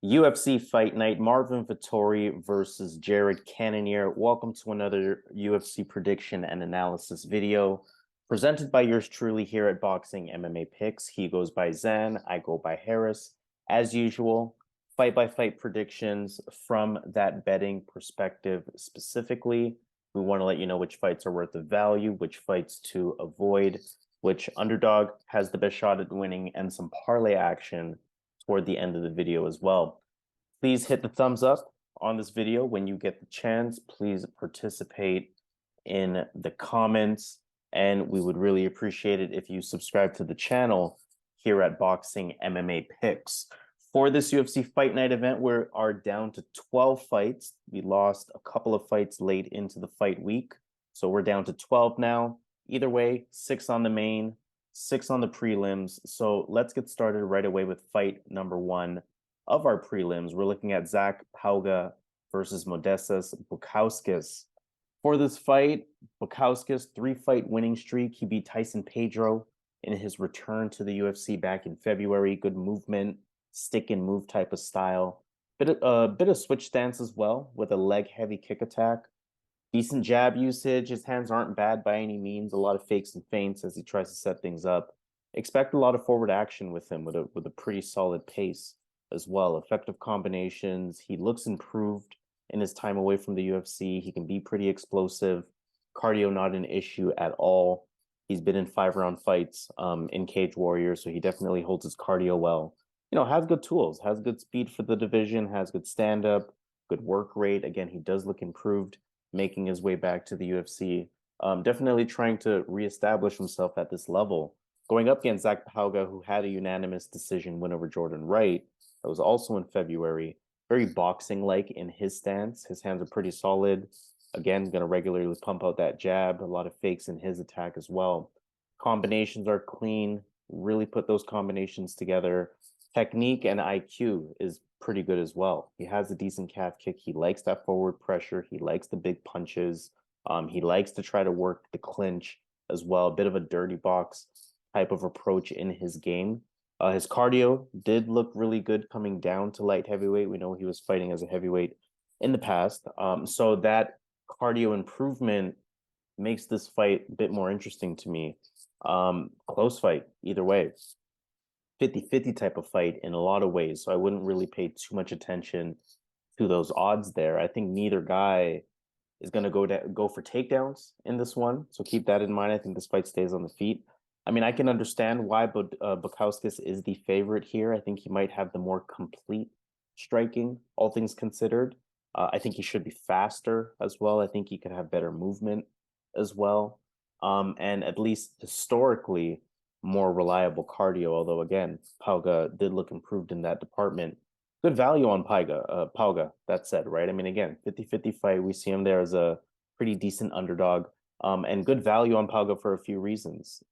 UFC Fight Night, Marvin Vettori versus Jared Cannonier. Welcome to another UFC prediction and analysis video presented by yours truly here at Boxing MMA Picks. He goes by Zan, I go by Harris. As usual, fight by fight predictions from that betting perspective specifically. We want to let you know which fights are worth the value, which fights to avoid, which underdog has the best shot at winning, and some parlay action toward the end of the video as well. Please hit the thumbs up on this video when you get the chance. Please participate in the comments, and we would really appreciate it if you subscribe to the channel here at Boxing MMA Picks. For this UFC Fight Night event, we are down to 12 fights. We lost a couple of fights late into the fight week, so we're down to 12 now. Either way, 6 on the main, 6 on the prelims. So let's get started right away with fight number 1 of our prelims. We're looking at Zach Pauga versus Modestas Bukauskas. For this fight, Bukauskas 3-fight winning streak. He beat Tyson Pedro in his return to the UFC back in February. Good movement, stick and move type of style. Bit of switch stance as well with a leg heavy kick attack. Decent jab usage. His hands aren't bad by any means. A lot of fakes and feints as he tries to set things up. Expect a lot of forward action with him with a pretty solid pace as well. Effective combinations. He looks improved in his time away from the UFC. He can be pretty explosive. Cardio not an issue at all. He's been in 5-round fights in Cage Warrior, so he definitely holds his cardio well. You know, has good tools, has good speed for the division, has good stand-up, good work rate. Again, he does look improved, making his way back to the UFC. Definitely trying to reestablish himself at this level. Going up against Zach Pauga, who had a unanimous decision win over Jordan Wright. That was also in February. Very boxing-like in his stance. His hands are pretty solid. Again, going to regularly pump out that jab. A lot of fakes in his attack as well. Combinations are clean. Really put those combinations together. Technique and IQ is pretty good as well. He has a decent calf kick. He likes that forward pressure. He likes the big punches. He likes to try to work the clinch as well. A bit of a dirty box type of approach in his game. His cardio did look really good coming down to light heavyweight. We know he was fighting as a heavyweight in the past. So that cardio improvement makes this fight a bit more interesting to me. Close fight, either way. 50-50 type of fight in a lot of ways. So I wouldn't really pay too much attention to those odds there. I think neither guy is going to go for takedowns in this one. So keep that in mind. I think this fight stays on the feet. I mean, I can understand why Bukauskas is the favorite here. I think he might have the more complete striking, all things considered. I think he should be faster as well. I think he could have better movement as well. And at least historically, more reliable cardio. Although, again, Pauga did look improved in that department. Good value on Pauga, that said, right? I mean, again, 50-50 fight. We see him there as a pretty decent underdog. And good value on Pauga for a few reasons.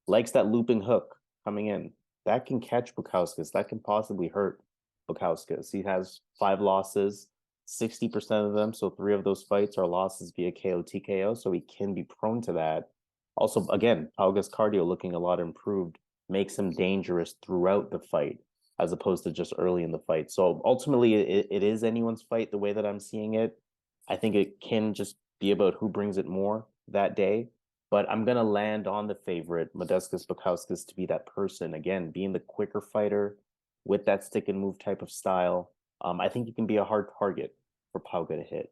Likes that looping hook coming in. That can catch Bukauskas. That can possibly hurt Bukauskas. He has 5 losses, 60% of them. So 3 of those fights are losses via KO, TKO. So he can be prone to that. Also, again, Pauga's cardio looking a lot improved makes him dangerous throughout the fight as opposed to just early in the fight. So ultimately, it is anyone's fight the way that I'm seeing it. I think it can just be about who brings it more that day. But I'm going to land on the favorite, Modestas Bukauskas, to be that person. Again, being the quicker fighter with that stick and move type of style. I think he can be a hard target for Pauga to hit.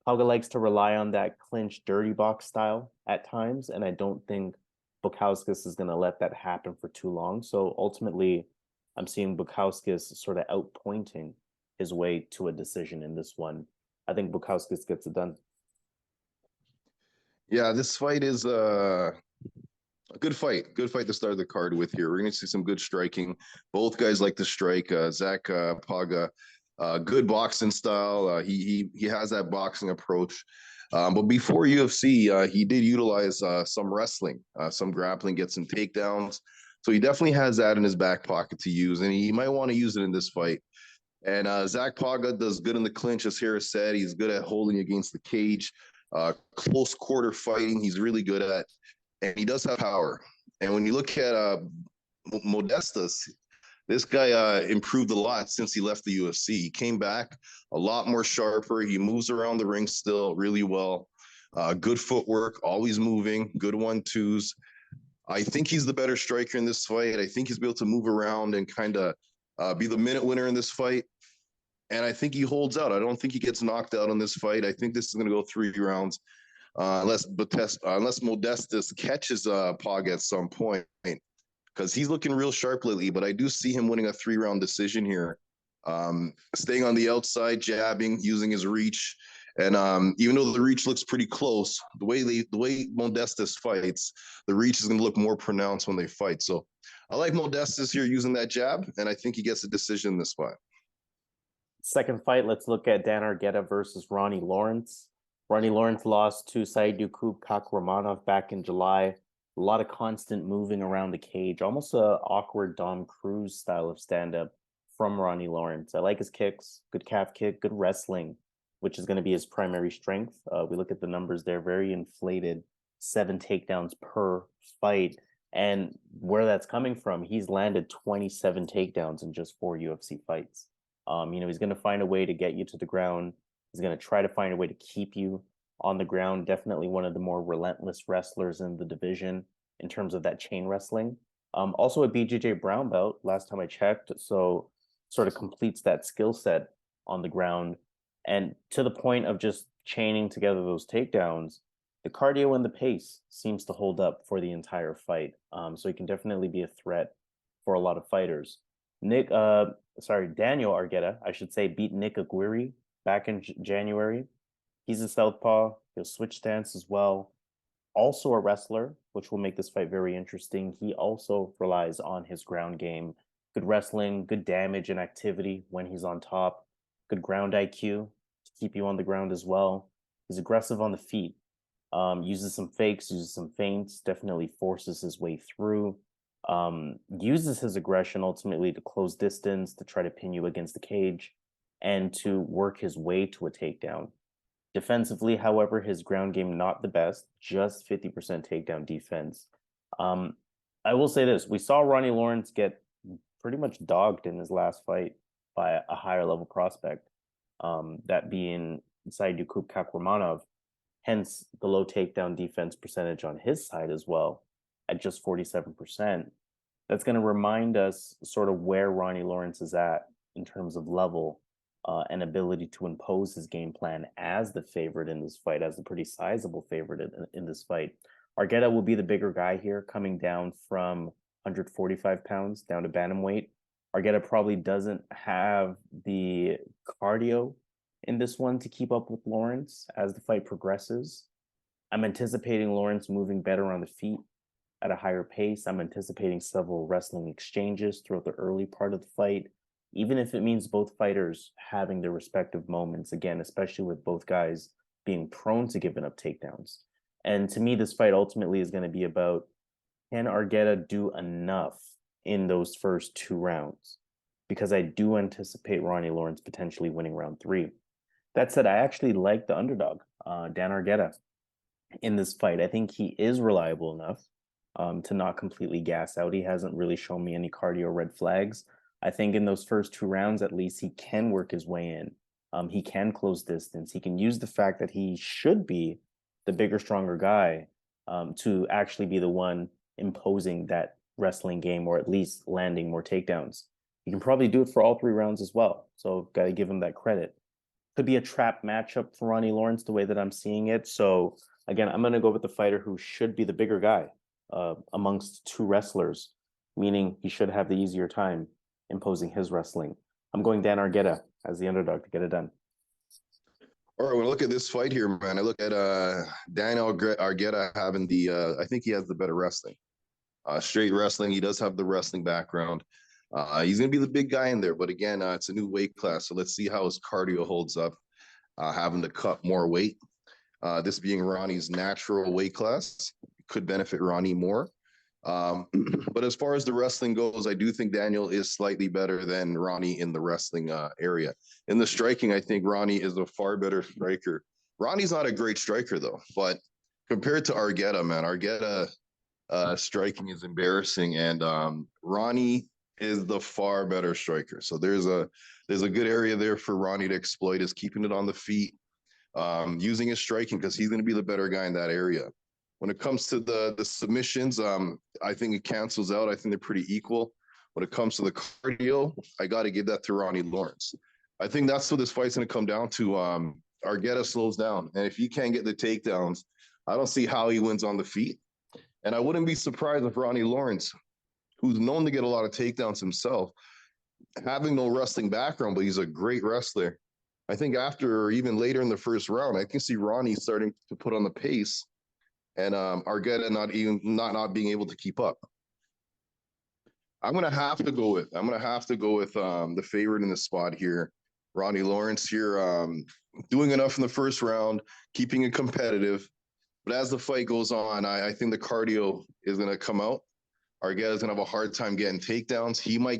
Pauga likes to rely on that clinch dirty box style at times, and I don't think Bukauskas is going to let that happen for too long. So ultimately, I'm seeing Bukauskas sort of outpointing his way to a decision in this one. I think Bukauskas gets it done. Yeah, this fight is a good fight. Good fight to start the card with here. We're going to see some good striking. Both guys like to strike. Zach Pauga, good boxing style. He has that boxing approach. But before UFC, he did utilize some wrestling, some grappling, get some takedowns. So he definitely has that in his back pocket to use, and he might want to use it in this fight. And Zach Pauga does good in the clinch, as Harris said. He's good at holding against the cage. Close quarter fighting, he's really good at, and he does have power. And when you look at Modestas, This guy improved a lot since he left the UFC. He came back a lot more sharper. He moves around the ring still really well. Good footwork, always moving, good 1-2s. I think he's the better striker in this fight. I think he's able to move around and kind of be the minute winner in this fight. And I think he holds out. I don't think he gets knocked out in this fight. I think this is going to go 3 rounds, unless Modestas catches Pauga at some point, because he's looking real sharp lately. But I do see him winning a 3-round decision here, staying on the outside, jabbing, using his reach. And even though the reach looks pretty close, the way Modestas fights, the reach is going to look more pronounced when they fight. So I like Modestas here using that jab, and I think he gets a decision in this fight. Second fight, let's look at Dan Argueta versus Ronnie Lawrence. Ronnie Lawrence lost to Saidyokub Kakhramonov back in July. A lot of constant moving around the cage, almost a awkward Dom Cruz style of stand-up from Ronnie Lawrence. I like his kicks, good calf kick, good wrestling, which is going to be his primary strength. We look at the numbers there, very inflated, 7 takedowns per fight. And where that's coming from, he's landed 27 takedowns in just 4 UFC fights. He's going to find a way to get you to the ground. He's going to try to find a way to keep you on the ground. Definitely one of the more relentless wrestlers in the division in terms of that chain wrestling. Also a BJJ brown belt, last time I checked. So sort of completes that skill set on the ground. And to the point of just chaining together those takedowns, the cardio and the pace seems to hold up for the entire fight. So he can definitely be a threat for a lot of fighters. Daniel Argueta, I should say, beat Nick Aguirre back in January. He's a southpaw. He'll switch stance as well. Also a wrestler, which will make this fight very interesting. He also relies on his ground game. Good wrestling, good damage and activity when he's on top. Good ground IQ to keep you on the ground as well. He's aggressive on the feet. Uses some fakes, uses some feints, definitely forces his way through. Uses his aggression ultimately to close distance, to try to pin you against the cage, and to work his way to a takedown. Defensively, however, his ground game not the best, just 50% takedown defense. I will say this, we saw Ronnie Lawrence get pretty much dogged in his last fight by a higher level prospect, that being Saidyokub Kakhramonov, hence the low takedown defense percentage on his side as well at just 47%. That's going to remind us sort of where Ronnie Lawrence is at in terms of level and ability to impose his game plan as the favorite in this fight, as a pretty sizable favorite in this fight. Argueta will be the bigger guy here, coming down from 145 pounds down to bantamweight. Argueta probably doesn't have the cardio in this one to keep up with Lawrence as the fight progresses. I'm anticipating Lawrence moving better on the feet at a higher pace. I'm anticipating several wrestling exchanges throughout the early part of the fight, even if it means both fighters having their respective moments, again, especially with both guys being prone to giving up takedowns. And to me, this fight ultimately is going to be about, can Argueta do enough in those first 2 rounds? Because I do anticipate Ronnie Lawrence potentially winning round 3. That said, I actually like the underdog, Dan Argueta, in this fight. I think he is reliable enough to not completely gas out. He hasn't really shown me any cardio red flags. I think in those first 2 rounds, at least, he can work his way in. He can close distance. He can use the fact that he should be the bigger, stronger guy to actually be the one imposing that wrestling game, or at least landing more takedowns. He can probably do it for all 3 rounds as well. So got to give him that credit. Could be a trap matchup for Ronnie Lawrence the way that I'm seeing it. So again, I'm going to go with the fighter who should be the bigger guy amongst 2 wrestlers, meaning he should have the easier time imposing his wrestling. I'm going Dan Argueta as the underdog to get it done. All right, when I look at this fight here, man, I look at Dan Argueta having I think he has the better wrestling. Straight wrestling, he does have the wrestling background. He's going to be the big guy in there, but again, it's a new weight class, so let's see how his cardio holds up, having to cut more weight. This being Ronnie's natural weight class, could benefit Ronnie more. But as far as the wrestling goes, I do think Daniel is slightly better than Ronnie in the wrestling area. In the striking, I think Ronnie is a far better striker. Ronnie's not a great striker, though, but compared to Argueta, man, Argueta striking is embarrassing, and Ronnie is the far better striker. So there's a good area there for Ronnie to exploit, is keeping it on the feet, using his striking, because he's going to be the better guy in that area. When it comes to the submissions, I think it cancels out. I think they're pretty equal. When it comes to the cardio, I got to give that to Ronnie Lawrence. I think that's what this fight's going to come down to. Argueta slows down, and if he can't get the takedowns, I don't see how he wins on the feet. And I wouldn't be surprised if Ronnie Lawrence, who's known to get a lot of takedowns himself, having no wrestling background, but he's a great wrestler. I think after, or even later in the first round, I can see Ronnie starting to put on the pace, and Argueta not being able to keep up. I'm gonna have to go with the favorite in the spot here, Ronnie Lawrence here, doing enough in the first round, keeping it competitive. But as the fight goes on, I think the cardio is gonna come out. Argueta's gonna have a hard time getting takedowns. He might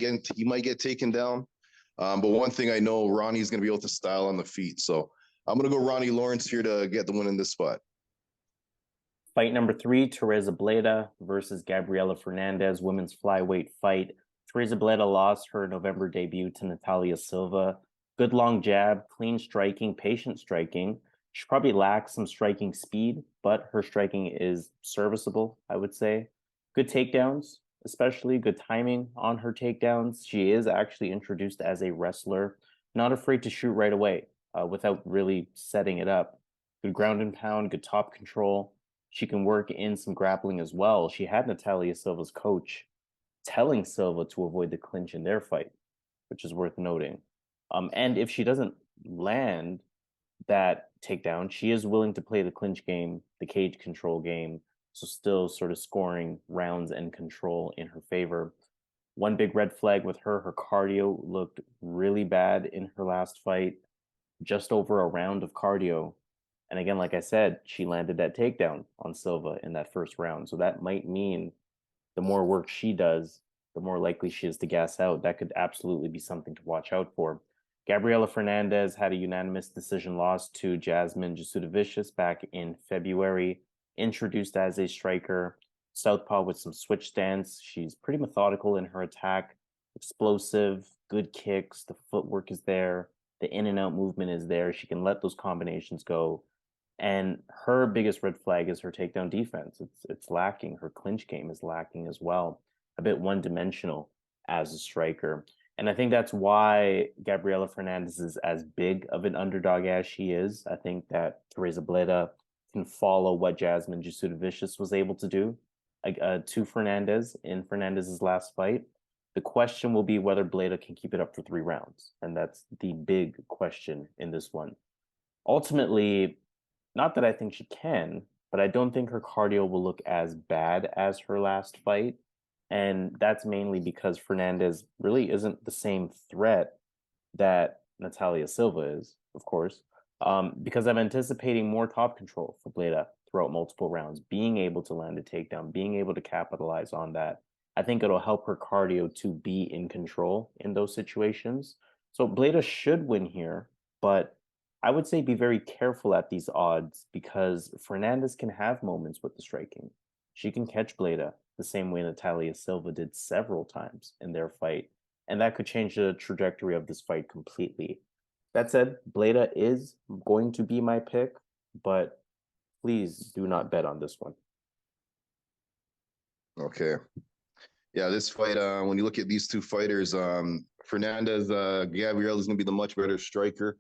get taken down. But one thing I know, Ronnie's gonna be able to style on the feet. So I'm gonna go Ronnie Lawrence here to get the win in this spot. Fight number 3, Tereza Bledá versus Gabriella Fernandes, women's flyweight fight. Tereza Bledá lost her November debut to Natalia Silva. Good long jab, clean striking, patient striking. She probably lacks some striking speed, but her striking is serviceable, I would say. Good takedowns, especially good timing on her takedowns. She is actually introduced as a wrestler, not afraid to shoot right away without really setting it up. Good ground and pound, good top control. She can work in some grappling as well. She had Natalia Silva's coach telling Silva to avoid the clinch in their fight, which is worth noting. And if she doesn't land that takedown, she is willing to play the clinch game, the cage control game, so still sort of scoring rounds and control in her favor. One big red flag with her cardio looked really bad in her last fight, just over a round of cardio. And again, like I said, she landed that takedown on Silva in that first round. So that might mean the more work she does, the more likely she is to gas out. That could absolutely be something to watch out for. Gabriella Fernandes had a unanimous decision loss to Jasmine Jasudavicius back in February, introduced as a striker, southpaw with some switch stance. She's pretty methodical in her attack, explosive, good kicks, the footwork is there, the in and out movement is there. She can let those combinations go. And her biggest red flag is her takedown defense. It's lacking. Her clinch game is lacking as well. A bit one-dimensional as a striker. And I think that's why Gabriella Fernandes is as big of an underdog as she is. I think that Tereza Bledá can follow what Jasmine Jasudavicius was able to do to Fernandes in Fernandes's last fight. The question will be whether Bledá can keep it up for 3 rounds. And that's the big question in this one. Ultimately, not that I think she can, but I don't think her cardio will look as bad as her last fight. And that's mainly because Fernandes really isn't the same threat that Natalia Silva is, of course, because I'm anticipating more top control for Bledá throughout multiple rounds, being able to land a takedown, being able to capitalize on that. I think it'll help her cardio to be in control in those situations. So Bledá should win here, but I would say be very careful at these odds because Fernandes can have moments with the striking. She can catch Bledá the same way Natalia Silva did several times in their fight, and that could change the trajectory of this fight completely. That said, Bledá is going to be my pick, but please do not bet on this one. Okay. Yeah, this fight, when you look at these two fighters, Fernandes, Gabriella is going to be the much better striker.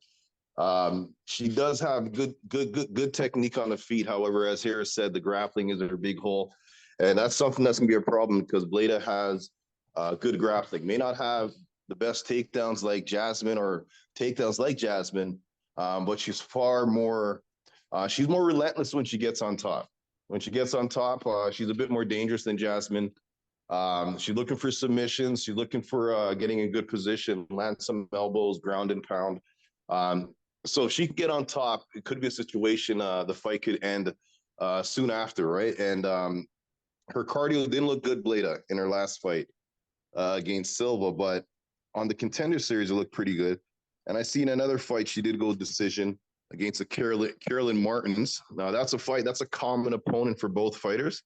She does have good technique on the feet. However, as Harris said, the grappling is her big hole. And that's something that's going to be a problem because Bledá has good grappling. May not have the best takedowns like Jasmine or takedowns like Jasmine, but she's far more, she's more relentless when she gets on top. When she gets on top, she's a bit more dangerous than Jasmine. She's looking for submissions. She's looking for getting in good position, land some elbows, ground and pound. So if she can get on top, it could be a situation the fight could end soon after, right? And her cardio didn't look good, Bledá, in her last fight against Silva, but on the Contender Series, it looked pretty good. And I seen another fight, she did go decision against a Carolyn Martins. Now, that's a fight, that's a common opponent for both fighters.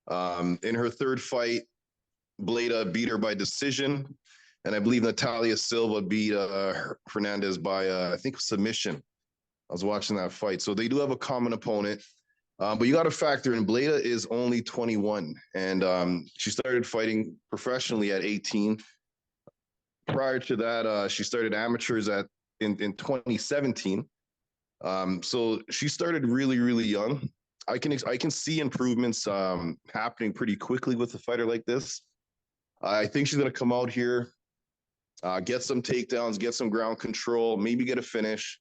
In her third fight, Bledá beat her by decision. And I believe Natalia Silva beat Fernandes by, I think, submission. I was watching that fight. So they do have a common opponent. But you got to factor in Bledá is only 21. And she started fighting professionally at 18. Prior to that, she started amateurs in 2017. So she started really, really young. I can see improvements happening pretty quickly with a fighter like this. I think she's going to come out here, get some takedowns, get some ground control, maybe get a finish.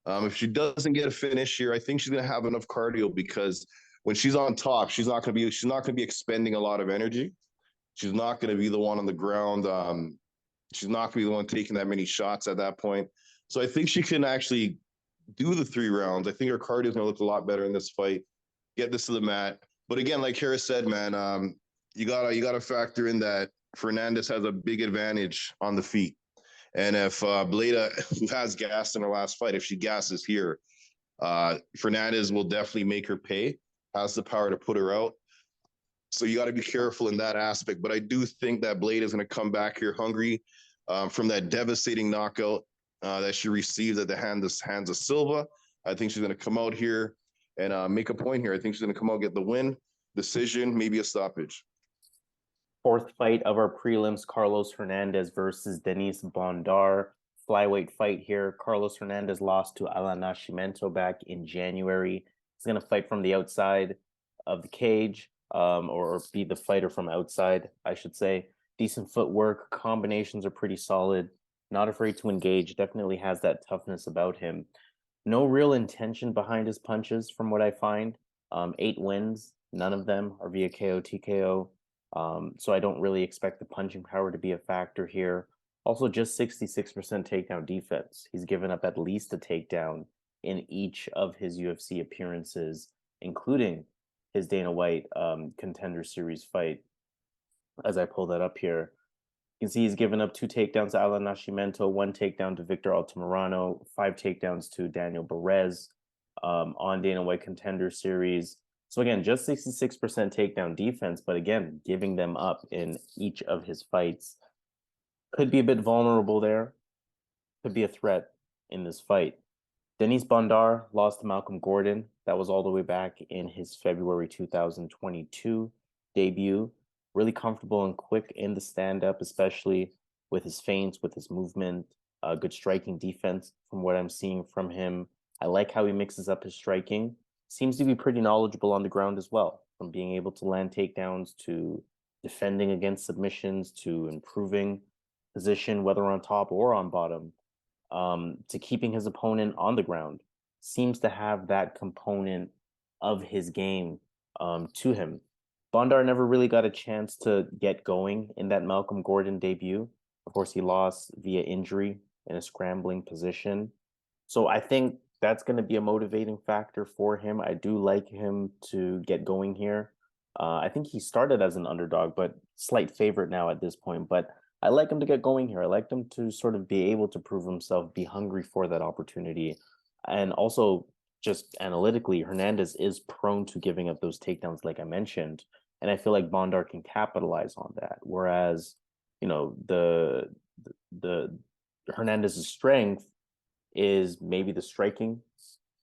If she doesn't get a finish here, I think she's going to have enough cardio because when she's on top, she's not going to be expending a lot of energy. She's not going to be the one on the ground. She's not going to be the one taking that many shots at that point. So I think she can actually do the 3 rounds. I think her cardio is going to look a lot better in this fight. Get this to the mat. But again, like Harris said, man, you gotta factor in that Fernandes has a big advantage on the feet. And if Bledá, who has gassed in her last fight, if she gasses here, Fernandes will definitely make her pay, has the power to put her out. So you got to be careful in that aspect. But I do think that Bledá is going to come back here hungry from that devastating knockout that she received at the hands of Silva. I think she's going to come out here and make a point here. I think she's going to come out, get the win, decision, maybe a stoppage. 4th fight of our prelims, Carlos Hernandez versus Denis Bondar. Flyweight fight here. Carlos Hernandez lost to Alan Nascimento back in January. He's going to fight from the outside of the cage, or be the fighter from outside, I should say. Decent footwork. Combinations are pretty solid. Not afraid to engage. Definitely has that toughness about him. No real intention behind his punches, from what I find. 8 wins. None of them are via KO, TKO. So I don't really expect the punching power to be a factor here. Also, just 66% takedown defense. He's given up at least a takedown in each of his UFC appearances, including his Dana White Contender Series fight. As I pull that up here, you can see he's given up 2 takedowns to Alan Nascimento, 1 takedown to Victor Altamirano, 5 takedowns to Daniel Perez on Dana White Contender Series. So again, just 66% takedown defense, but again, giving them up in each of his fights. Could be a bit vulnerable there. Could be a threat in this fight. Denis Bondar lost to Malcolm Gordon. That was all the way back in his February 2022 debut. Really comfortable and quick in the stand-up, especially with his feints, with his movement. Good striking defense from what I'm seeing from him. I like how he mixes up his striking. Seems to be pretty knowledgeable on the ground as well, from being able to land takedowns to defending against submissions to improving position, whether on top or on bottom, to keeping his opponent on the ground. Seems to have that component of his game to him. Bondar never really got a chance to get going in that Malcolm Gordon debut. Of course, he lost via injury in a scrambling position. So I think that's going to be a motivating factor for him. I do like him to get going here. I think he started as an underdog, but slight favorite now at this point. But I like him to get going here. I like him to sort of be able to prove himself, be hungry for that opportunity. And also, just analytically, Hernandez is prone to giving up those takedowns, like I mentioned. And I feel like Bondar can capitalize on that. Whereas, the Hernandez's strength is maybe the striking,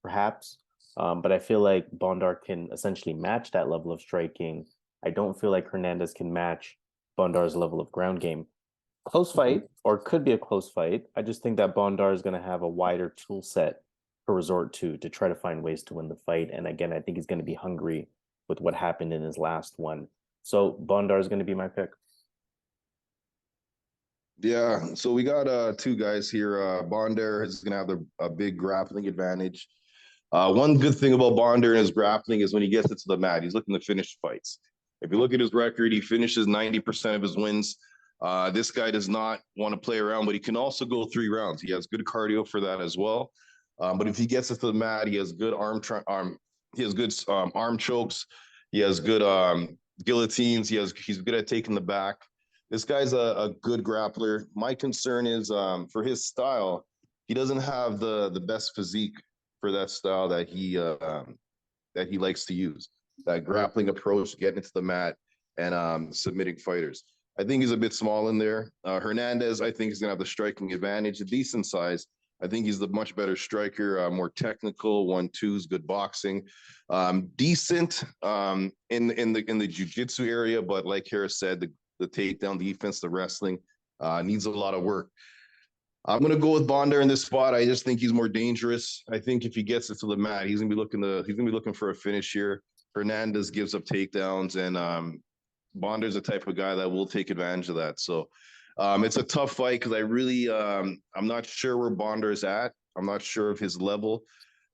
perhaps. But I feel like Bondar can essentially match that level of striking. I don't feel like Hernandez can match Bondar's level of ground game. Close fight, or could be a close fight. I just think that Bondar is going to have a wider tool set to resort to try to find ways to win the fight. And again, I think he's going to be hungry with what happened in his last one. So Bondar is going to be my pick. Yeah, so we got 2 guys here. Bondar is going to have a big grappling advantage. One good thing about Bondar and his grappling is when he gets it to the mat, he's looking to finish fights. If you look at his record, he finishes 90% of his wins. This guy does not want to play around, but he can also go 3 rounds. He has good cardio for that as well. But if he gets it to the mat, he has good arm chokes. He has good guillotines. He's good at taking the back. This guy's a good grappler. My concern is for his style, he doesn't have the best physique for that style that he likes to use. That grappling approach, getting into the mat and submitting fighters. I think he's a bit small in there. Hernandez, I think, is going to have the striking advantage, a decent size. I think he's the much better striker, more technical, 1-2s, good boxing, decent in the jiu-jitsu area. But like Harris said, the takedown defense, the wrestling needs a lot of work. I'm gonna go with Bondar in this spot. I just think he's more dangerous. I think if he gets it to the mat, he's gonna be looking for a finish here. Fernandes gives up takedowns, and Bondar's the type of guy that will take advantage of that. So it's a tough fight because I'm not sure where Bondar is at. I'm not sure of his level.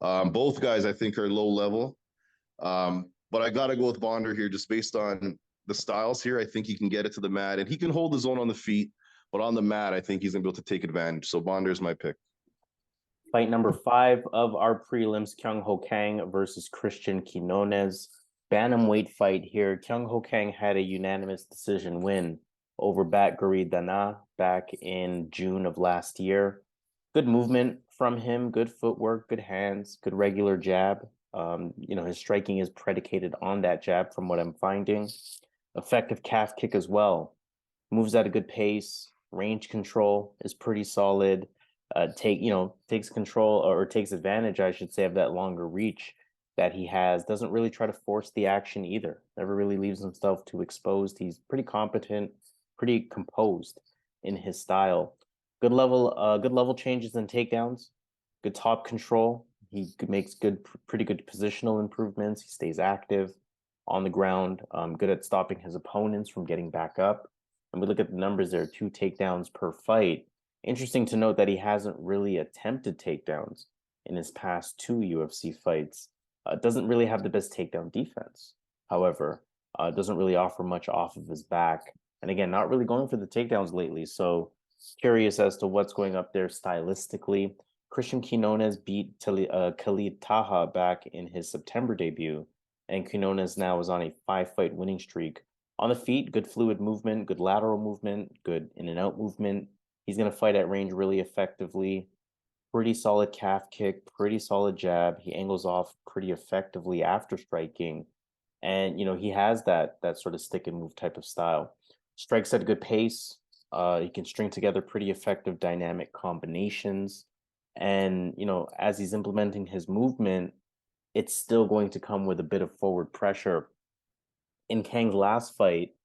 Both guys I think are low level, but I gotta go with Bondar here just based on the styles here. I think he can get it to the mat, and he can hold his own on the feet. But on the mat, I think he's going to be able to take advantage. So Bondar's my pick. Fight number 5 of our prelims, Kang versus Cristian Quiñonez. Bantamweight fight here. Kang had a unanimous decision win over Gabriella back in June of last year. Good movement from him, good footwork, good hands, good regular jab. His striking is predicated on that jab from what I'm finding. Effective calf kick as well. Moves at a good pace. Range control is pretty solid. Takes control or takes advantage, I should say, of that longer reach that he has. Doesn't really try to force the action either. Never really leaves himself too exposed. He's pretty competent, pretty composed in his style. Good level changes and takedowns. Good top control. He makes pretty good positional improvements. He stays active on the ground. Good at stopping his opponents from getting back up. And we look at the numbers there, 2 takedowns per fight. Interesting to note that he hasn't really attempted takedowns in his past 2 UFC fights. Doesn't really have the best takedown defense. However, doesn't really offer much off of his back. And again, not really going for the takedowns lately. So curious as to what's going up there stylistically. Cristian Quiñonez beat Khalid Taha back in his September debut. And Quiñonez now is on a 5-fight winning streak. On the feet, good fluid movement, good lateral movement, good in and out movement. He's going to fight at range really effectively. Pretty solid calf kick, pretty solid jab. He angles off pretty effectively after striking. And, he has that sort of stick and move type of style. Strikes at a good pace. He can string together pretty effective dynamic combinations. And, as he's implementing his movement, it's still going to come with a bit of forward pressure. In Kang's last fight,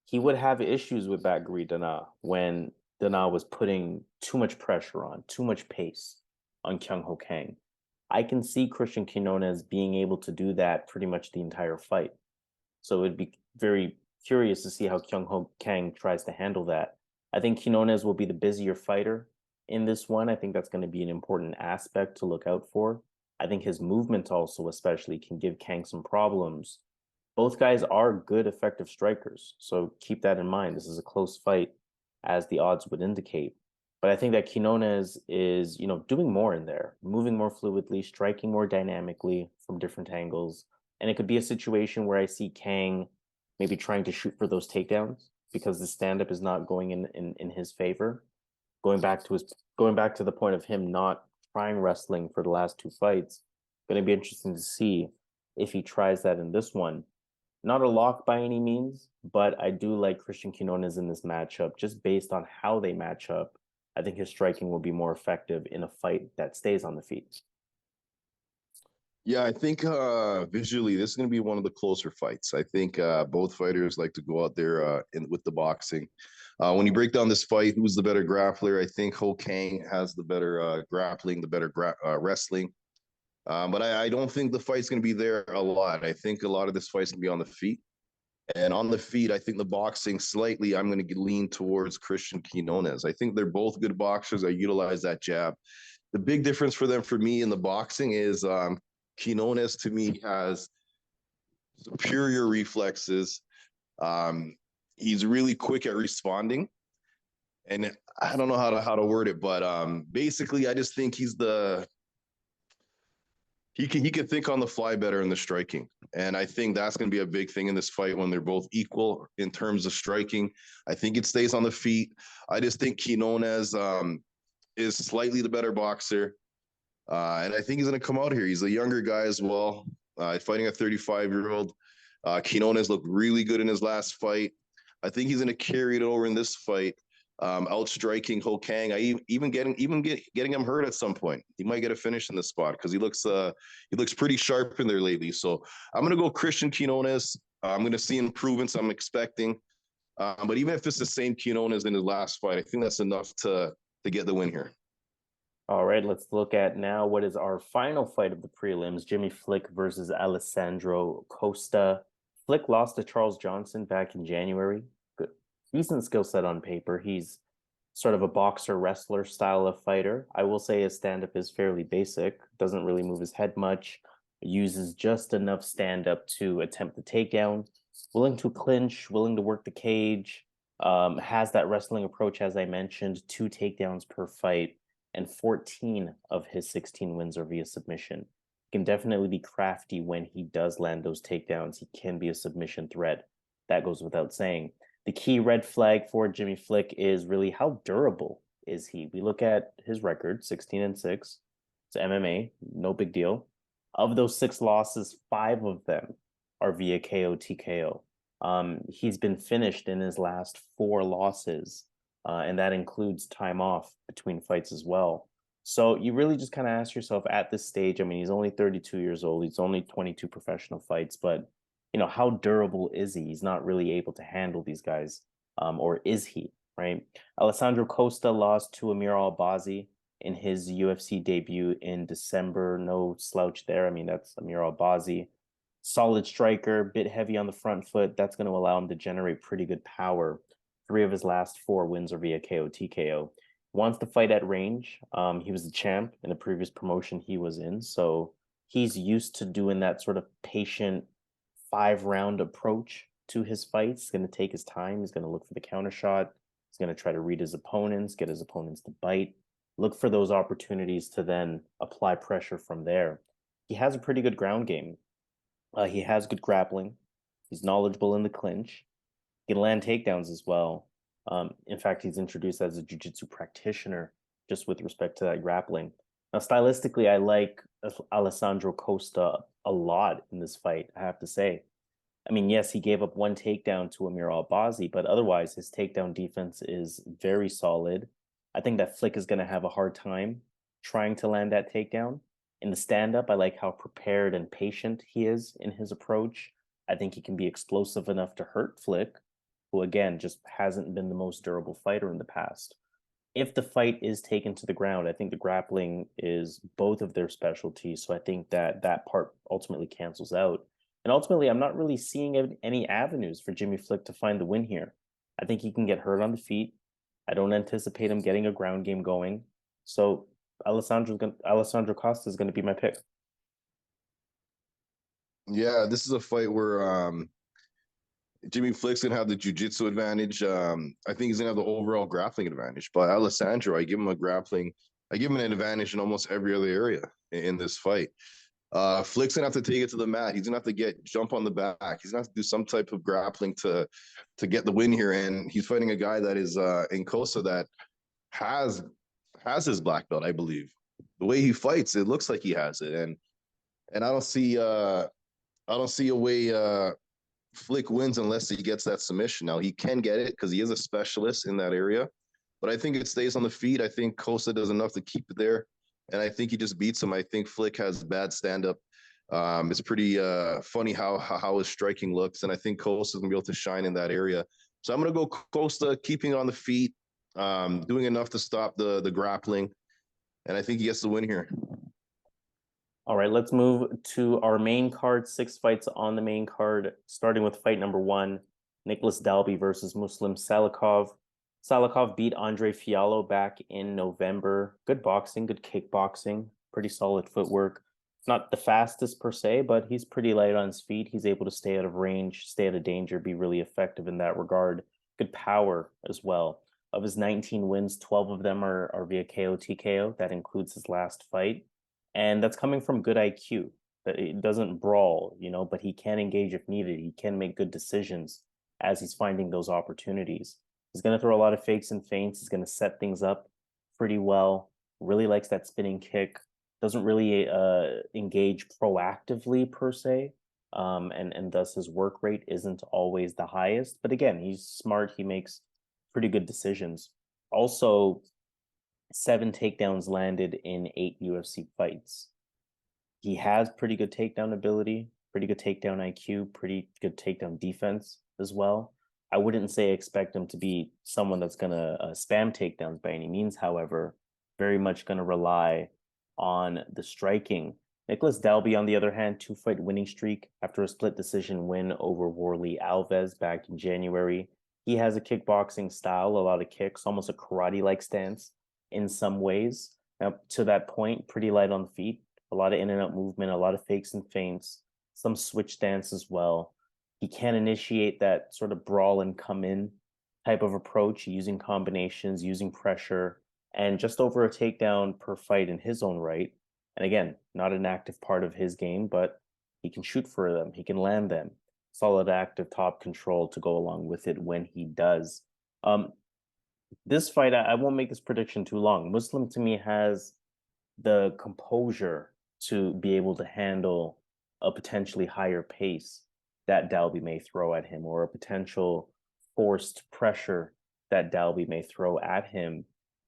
he would have issues with Gabriella when Dana was putting too much pressure on, too much pace on Kang. I can see Cristian Quiñonez being able to do that pretty much the entire fight. So it'd be very curious to see how Kang tries to handle that. I think Quiñonez will be the busier fighter in this one. I think that's going to be an important aspect to look out for. I think his movement also especially can give Kang some problems. Both guys are good, effective strikers, so keep that in mind. This is a close fight, as the odds would indicate. But I think that Quiñonez is, doing more in there, moving more fluidly, striking more dynamically from different angles. And it could be a situation where I see Kang maybe trying to shoot for those takedowns because the stand-up is not going in his favor. Going back to the point of him not trying wrestling for the last 2 fights, going to be interesting to see if he tries that in this one. Not a lock by any means, but I do like Cristian Quiñonez in this matchup just based on how they match up. I think his striking will be more effective in a fight that stays on the feet. Yeah, I think visually this is going to be one of the closer fights. I think both fighters like to go out there with the boxing. When you break down this fight, who's the better grappler? I think Kang has the better grappling, the better wrestling. But I don't think the fight's going to be there a lot. I think a lot of this fight's going to be on the feet. And on the feet, I think the boxing slightly, I'm going to lean towards Cristian Quiñonez. I think they're both good boxers that utilize that jab. The big difference for me in the boxing is Quiñonez, to me, has superior reflexes. He's really quick at responding. And I don't know how to word it, but basically, I just think he can think on the fly better in the striking. And I think that's going to be a big thing in this fight when they're both equal in terms of striking. I think it stays on the feet. I just think Quiñonez is slightly the better boxer. And I think he's going to come out here. He's a younger guy as well, fighting a 35-year-old. Quiñonez looked really good in his last fight. I think he's going to carry it over in this fight, outstriking Ho Kang. Even getting him hurt at some point. He might get a finish in this spot because he looks pretty sharp in there lately. So I'm going to go Cristian Quiñonez. I'm going to see improvements I'm expecting. But even if it's the same Quiñonez in his last fight, I think that's enough to get the win here. All right, let's look at now what is our final fight of the prelims. Jimmy Flick versus Alessandro Costa. Flick lost to Charles Johnson back in January. Good, decent skill set on paper. He's sort of a boxer wrestler style of fighter. I will say his stand-up is fairly basic. Doesn't really move his head much. Uses just enough stand-up to attempt the takedown. Willing to clinch, willing to work the cage. Has that wrestling approach, as I mentioned, 2 takedowns per fight. And 14 of his 16 wins are via submission. He can definitely be crafty when he does land those takedowns. He can be a submission threat. That goes without saying. The key red flag for Jimmy Flick is really how durable is he? We look at his record, 16-6. It's MMA, no big deal. Of those 6 losses, 5 of them are via KO TKO. He's been finished in his last 4 losses. And that includes time off between fights as well. So you really just kind of ask yourself at this stage, I mean, he's only 32 years old. He's only 22 professional fights, but, you know, how durable is he? He's not really able to handle these guys, or is he, right? Alessandro Costa lost to Amir Albazi in his UFC debut in December. No slouch there. I mean, that's Amir Albazi. Solid striker, bit heavy on the front foot. That's going to allow him to generate pretty good power. 3 of his last 4 wins are via KO TKO. Wants to fight at range. He was the champ in the previous promotion he was in, so he's used to doing that sort of patient 5-round approach to his fights. He's going to take his time. He's going to look for the counter shot. He's going to try to read his opponents, get his opponents to bite, look for those opportunities to then apply pressure from there. He has a pretty good ground game. He has good grappling. He's knowledgeable in the clinch. He can land takedowns as well. In fact, he's introduced as a jiu-jitsu practitioner just with respect to that grappling. Now, stylistically, I like Alessandro Costa a lot in this fight, I have to say. I mean, yes, he gave up 1 takedown to Amir Albazi, but otherwise his takedown defense is very solid. I think that Flick is going to have a hard time trying to land that takedown. In the stand-up, I like how prepared and patient he is in his approach. I think he can be explosive enough to hurt Flick, who again just hasn't been the most durable fighter in the past. If the fight is taken to the ground, I think the grappling is both of their specialties. So I think that that part ultimately cancels out. And ultimately, I'm not really seeing any avenues for Jimmy Flick to find the win here. I think he can get hurt on the feet. I don't anticipate him getting a ground game going. So Alessandro Costa is going to be my pick. Yeah, this is a fight where Jimmy Flick's gonna have the jiu-jitsu advantage. I think he's gonna have the overall grappling advantage. But Alessandro, I give him an advantage in almost every other area in this fight. Flick's gonna have to take it to the mat. He's gonna have to jump on the back. He's gonna have to do some type of grappling to get the win here. And he's fighting a guy that is in Costa that has his black belt, I believe. The way he fights, it looks like he has it. And I don't see a way Flick wins unless he gets that submission. Now, he can get it because he is a specialist in that area, but I think it stays on the feet. I think Costa does enough to keep it there, and I think he just beats him. I think Flick has bad stand-up. It's pretty funny how his striking looks, and I think Costa's going to be able to shine in that area. So I'm going to go Costa, keeping on the feet, doing enough to stop the grappling, and I think he gets the win here. All right, let's move to our main card. 6 fights on the main card, starting with fight number 1, Nicolas Dalby versus Muslim Salikhov. Salikhov beat Andre Fiallo back in November. Good boxing, good kickboxing, pretty solid footwork. Not the fastest per se, but he's pretty light on his feet. He's able to stay out of range, stay out of danger, be really effective in that regard. Good power as well. Of his 19 wins, 12 of them are via KO TKO. That includes his last fight. And that's coming from good IQ. That it doesn't brawl, you know, but he can engage if needed. He can make good decisions as he's finding those opportunities. He's going to throw a lot of fakes and feints. He's going to set things up pretty well. Really likes that spinning kick. Doesn't really engage proactively per se. and thus his work rate isn't always the highest. But again, he's smart. He makes pretty good decisions. Also, 7 takedowns landed in 8 UFC fights. He has pretty good takedown ability, pretty good takedown IQ, pretty good takedown defense as well. I wouldn't say expect him to be someone that's going to spam takedowns by any means. However, very much going to rely on the striking. Nicolas Dalby, on the other hand, 2-fight winning streak after a split decision win over Warley Alves back in January. He has a kickboxing style, a lot of kicks, almost a karate-like stance in some ways. Now, to that point, pretty light on the feet, a lot of in and out movement, a lot of fakes and feints, some switch stance as well. He can initiate that sort of brawl and come in type of approach using combinations, using pressure, and just over a takedown per fight in his own right. And again, not an active part of his game, but he can shoot for them. He can land them. Solid active top control to go along with it when he does. This fight, I won't make this prediction too long. Muslim to me has the composure to be able to handle a potentially higher pace that Dalby may throw at him, or a potential forced pressure that Dalby may throw at him.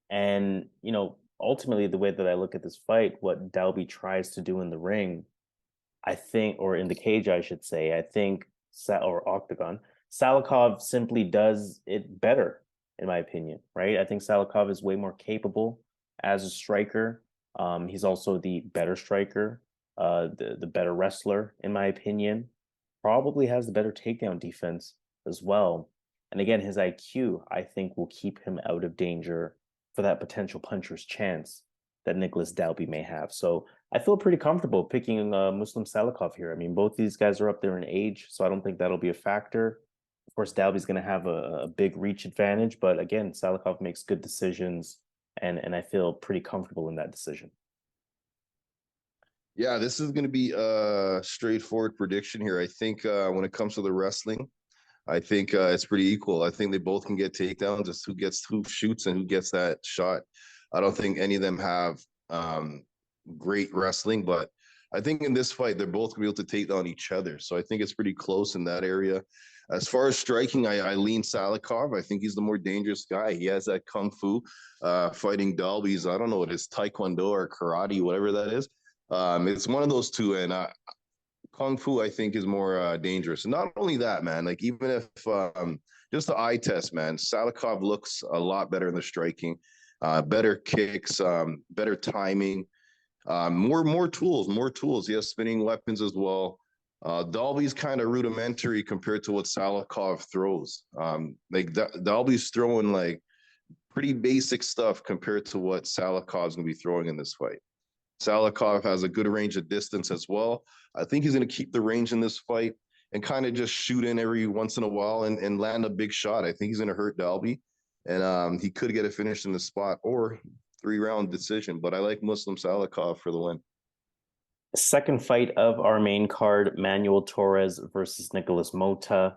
And, you know, ultimately, the way that I look at this fight, what Dalby tries to do in the ring, I think, or in the cage, I should say, I think, or octagon, Salikhov simply does it better, in my opinion, right? I think Salikhov is way more capable as a striker. He's also the better striker, the better wrestler, in my opinion. Probably has the better takedown defense as well. And again, his IQ, I think, will keep him out of danger for that potential puncher's chance that Nicolas Dalby may have. So I feel pretty comfortable picking Muslim Salikhov here. I mean, both these guys are up there in age, so I don't think that'll be a factor. Of course, Dalby's going to have a big reach advantage, but again, Salikhov makes good decisions, and I feel pretty comfortable in that decision. Yeah, this is going to be a straightforward prediction here. I think when it comes to the wrestling, I think it's pretty equal. I think they both can get takedowns, just who shoots and who gets that shot. I don't think any of them have great wrestling, but I think in this fight, they're both going to be able to take down each other. So I think it's pretty close in that area. As far as striking, I lean Salikhov. I think he's the more dangerous guy. He has that kung fu fighting Dalby's. I don't know what it is, taekwondo or karate, whatever that is. It's one of those two, and kung fu I think is more dangerous. And not only that, man, like even if just the eye test, man, Salikhov looks a lot better in the striking, better kicks, better timing, more tools. He has spinning weapons as well. Dalby's kind of rudimentary compared to what Salikhov throws. Dalby's throwing like pretty basic stuff compared to what Salikhov's gonna be throwing in this fight. Salikhov has a good range of distance as well. I think he's going to keep the range in this fight and kind of just shoot in every once in a while and land a big shot. I think he's going to hurt Dalby, and he could get a finish in the spot or 3-round decision. But I like Muslim Salikhov for the win. Second fight of our main card, Manuel Torres versus Nicolas Motta.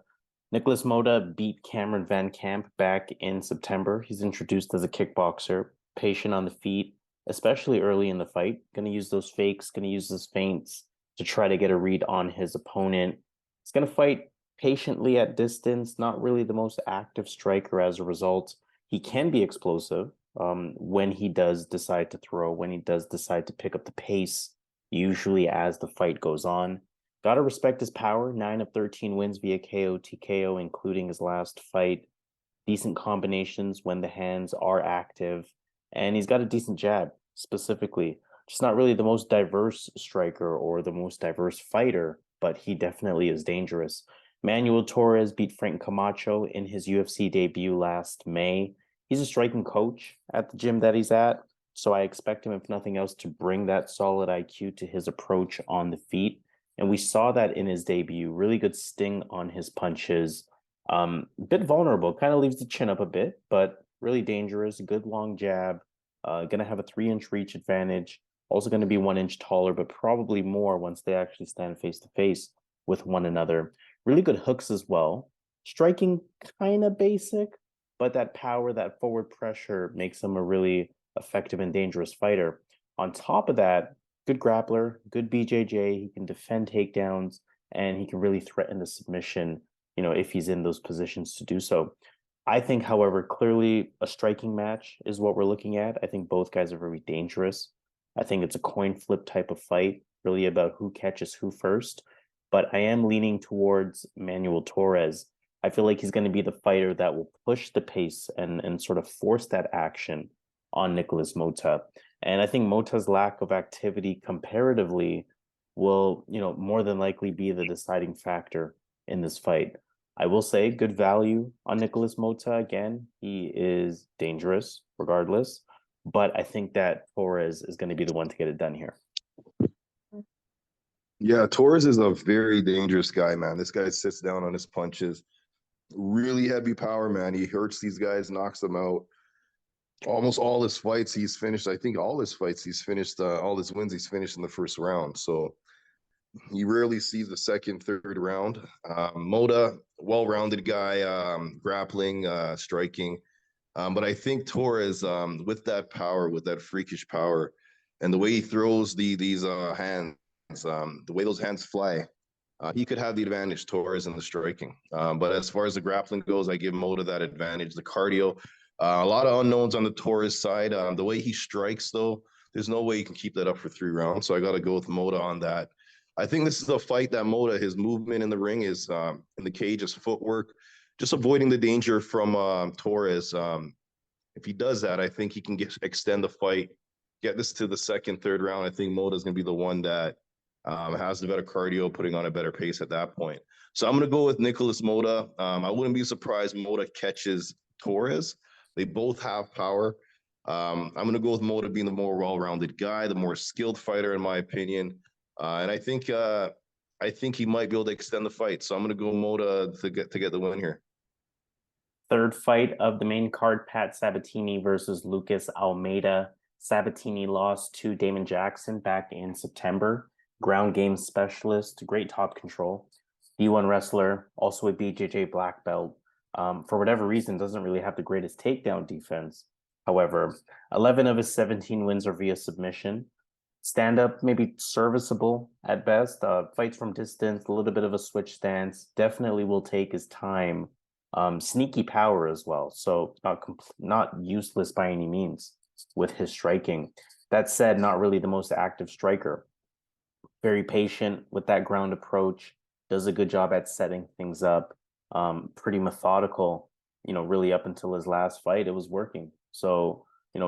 Nicolas Motta beat Cameron Van Camp back in September. He's introduced as a kickboxer, patient on the feet, especially early in the fight. Going to use those fakes, going to use those feints to try to get a read on his opponent. He's going to fight patiently at distance, not really the most active striker as a result. He can be explosive when he does decide to throw, when he does decide to pick up the pace, usually as the fight goes on. Got to respect his power. 9 of 13 wins via KO, TKO, including his last fight. Decent combinations when the hands are active. And he's got a decent jab, specifically. Just not really the most diverse striker or the most diverse fighter, but he definitely is dangerous. Manuel Torres beat Frank Camacho in his UFC debut last May. He's a striking coach at the gym that he's at, so I expect him, if nothing else, to bring that solid IQ to his approach on the feet. And we saw that in his debut. Really good sting on his punches. A bit vulnerable, kind of leaves the chin up a bit, but really dangerous. Good long jab. Going to have a 3-inch reach advantage. Also going to be 1 inch taller, but probably more once they actually stand face to face with one another. Really good hooks as well. Striking kind of basic, but that power, that forward pressure makes him a really effective and dangerous fighter. On top of that, good grappler, good BJJ. He can defend takedowns. and he can really threaten the submission, if he's in those positions to do so. I think, however, clearly a striking match is what we're looking at. I think both guys are very dangerous. I think it's a coin flip type of fight, really about who catches who first. But I am leaning towards Manuel Torres. I feel like he's going to be the fighter that will push the pace and sort of force that action on Nicolas Motta. And I think Motta's lack of activity comparatively will, more than likely be the deciding factor in this fight. I will say good value on Nicolas Motta. Again, he is dangerous regardless, but I think that Torres is going to be the one to get it done here. Yeah, Torres is a very dangerous guy, man. This guy sits down on his punches. Really heavy power, man. He hurts these guys, knocks them out. Almost all his fights he's finished. I think all his fights he's finished, all his wins he's finished in the first round. So he rarely sees the second, third round. Motta, well-rounded guy, grappling, striking. But I think Torres, with that power, with that freakish power, and the way he throws these hands, the way those hands fly, he could have the advantage, Torres, in the striking. But as far as the grappling goes, I give Motta that advantage. The cardio, a lot of unknowns on the Torres side. The way he strikes, though, there's no way he can keep that up for 3 rounds. So I got to go with Motta on that. I think this is a fight that Motta, his movement in the ring is in the cage, his footwork, just avoiding the danger from Torres. If he does that, I think he can extend the fight, get this to the second, third round. I think Motta is going to be the one that has the better cardio, putting on a better pace at that point. So I'm going to go with Nicolas Motta. I wouldn't be surprised Motta catches Torres. They both have power. I'm going to go with Motta being the more well-rounded guy, the more skilled fighter, in my opinion. And I think he might be able to extend the fight. So I'm going to go Motta to get the win here. Third fight of the main card, Pat Sabatini versus Lucas Almeida. Sabatini lost to Damon Jackson back in September. Ground game specialist, great top control. D1 wrestler, also a BJJ black belt. For whatever reason, doesn't really have the greatest takedown defense. However, 11 of his 17 wins are via submission. Stand-up, maybe serviceable at best. Fights from distance, a little bit of a switch stance. Definitely will take his time. Sneaky power as well. So not useless by any means with his striking. That said, not really the most active striker. Very patient with that ground approach. Does a good job at setting things up. Pretty methodical, really up until his last fight, it was working. So,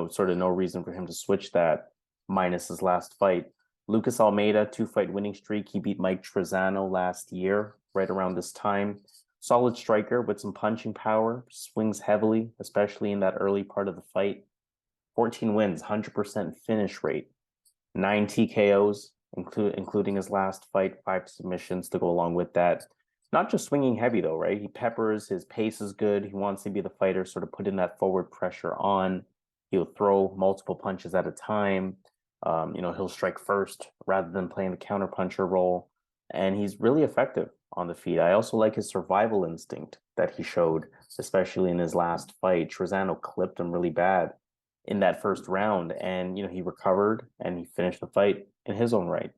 sort of no reason for him to switch that, minus his last fight. Lucas Almeida, 2-fight winning streak. He beat Mike Trezano last year, right around this time. Solid striker with some punching power, swings heavily, especially in that early part of the fight. 14 wins, 100% finish rate, 9 TKOs, including his last fight, 5 submissions to go along with that. Not just swinging heavy though, right? He peppers, his pace is good. He wants to be the fighter, sort of putting that forward pressure on. He'll throw multiple punches at a time. He'll strike first rather than playing the counterpuncher role. And he's really effective on the feet. I also like his survival instinct that he showed, especially in his last fight. Trezano clipped him really bad in that first round, and he recovered and he finished the fight in his own right.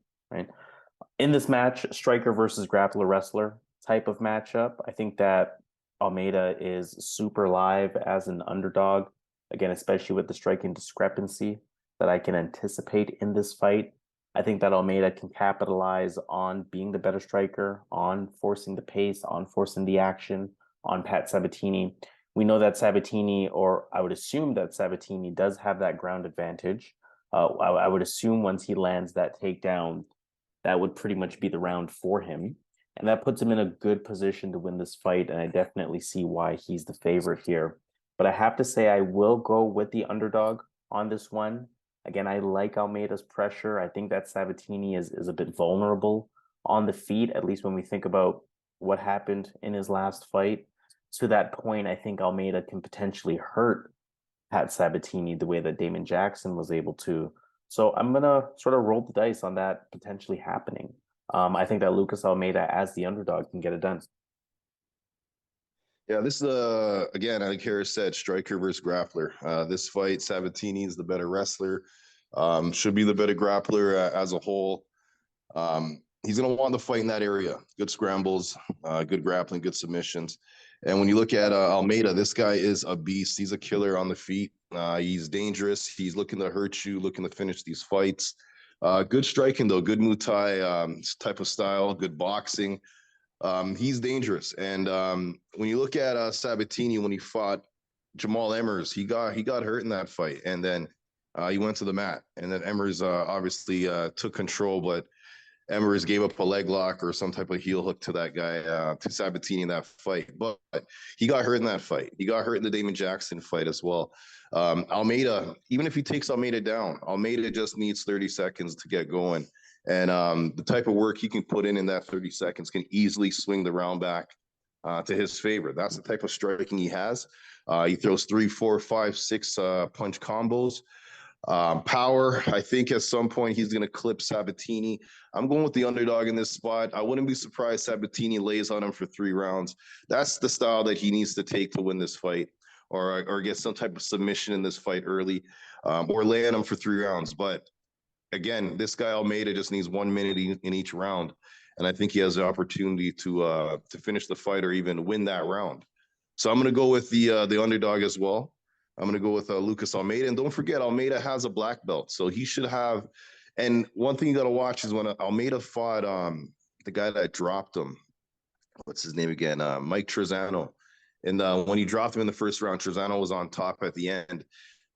In this match, striker versus grappler wrestler type of matchup, I think that Almeida is super live as an underdog, again, especially with the striking discrepancy that I can anticipate in this fight. I think that Almeida can capitalize on being the better striker, on forcing the pace, on forcing the action on Pat Sabatini. We know that Sabatini, or I would assume that Sabatini does have that ground advantage. I would assume once he lands that takedown, that would pretty much be the round for him. And that puts him in a good position to win this fight. And I definitely see why he's the favorite here. But I have to say, I will go with the underdog on this one. Again, I like Almeida's pressure. I think that Sabatini is a bit vulnerable on the feet, at least when we think about what happened in his last fight. To that point, I think Almeida can potentially hurt Pat Sabatini the way that Damon Jackson was able to. So I'm going to sort of roll the dice on that potentially happening. I think that Lucas Almeida, as the underdog, can get it done. Yeah, this is again, like Harris said, striker versus grappler. This fight, Sabatini is the better wrestler, should be the better grappler as a whole. he's going to want to fight in that area. Good scrambles, good grappling, good submissions. And when you look at Almeida, this guy is a beast. He's a killer on the feet. He's dangerous. He's looking to hurt you, looking to finish these fights. Good striking, though. Good Muay Thai type of style. Good boxing. He's dangerous. And when you look at Sabatini, when he fought Jamal Emmers, he got hurt in that fight. And then he went to the mat. And then Emmers obviously took control, but Emmers gave up a leg lock or some type of heel hook to that guy, to Sabatini in that fight. But he got hurt in that fight. He got hurt in the Damon Jackson fight as well. Almeida, even if he takes Almeida down, Almeida just needs 30 seconds to get going. And the type of work he can put in that 30 seconds can easily swing the round back to his favor. That's the type of striking he has. He throws 3, 4, 5, 6 punch combos. Power, I think at some point he's going to clip Sabatini. I'm going with the underdog in this spot. I wouldn't be surprised Sabatini lays on him for 3 rounds. That's the style that he needs to take to win this fight, or get some type of submission in this fight early, or lay on him for 3 rounds. But again, this guy Almeida just needs 1 minute in each round, and I think he has the opportunity to finish the fight or even win that round. So I'm going to go with the underdog as well. I'm going to go with Lucas Almeida. And don't forget, Almeida has a black belt. So he should have. And one thing you got to watch is when Almeida fought the guy that dropped him. What's his name again? Mike Trezano. And when he dropped him in the first round, Trezano was on top at the end.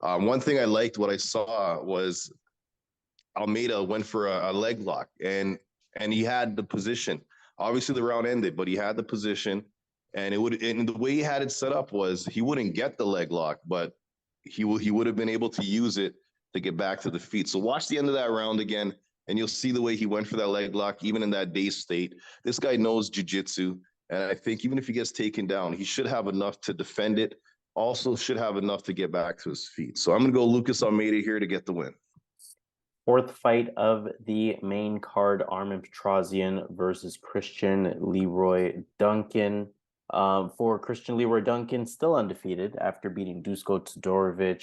One thing I liked, what I saw, was Almeida went for a leg lock. And he had the position. Obviously, the round ended, but he had the position. And the way he had it set up was he wouldn't get the leg lock, but he would have been able to use it to get back to the feet. So watch the end of that round again, and you'll see the way he went for that leg lock, even in that dazed state. This guy knows jiu-jitsu, and I think even if he gets taken down, he should have enough to defend it. Also should have enough to get back to his feet. So I'm going to go Lucas Almeida here to get the win. 4th fight of the main card, Armen Petrosyan versus Cristian Leroy Duncan. For Cristian Leroy Duncan, still undefeated after beating Dusko Todorovic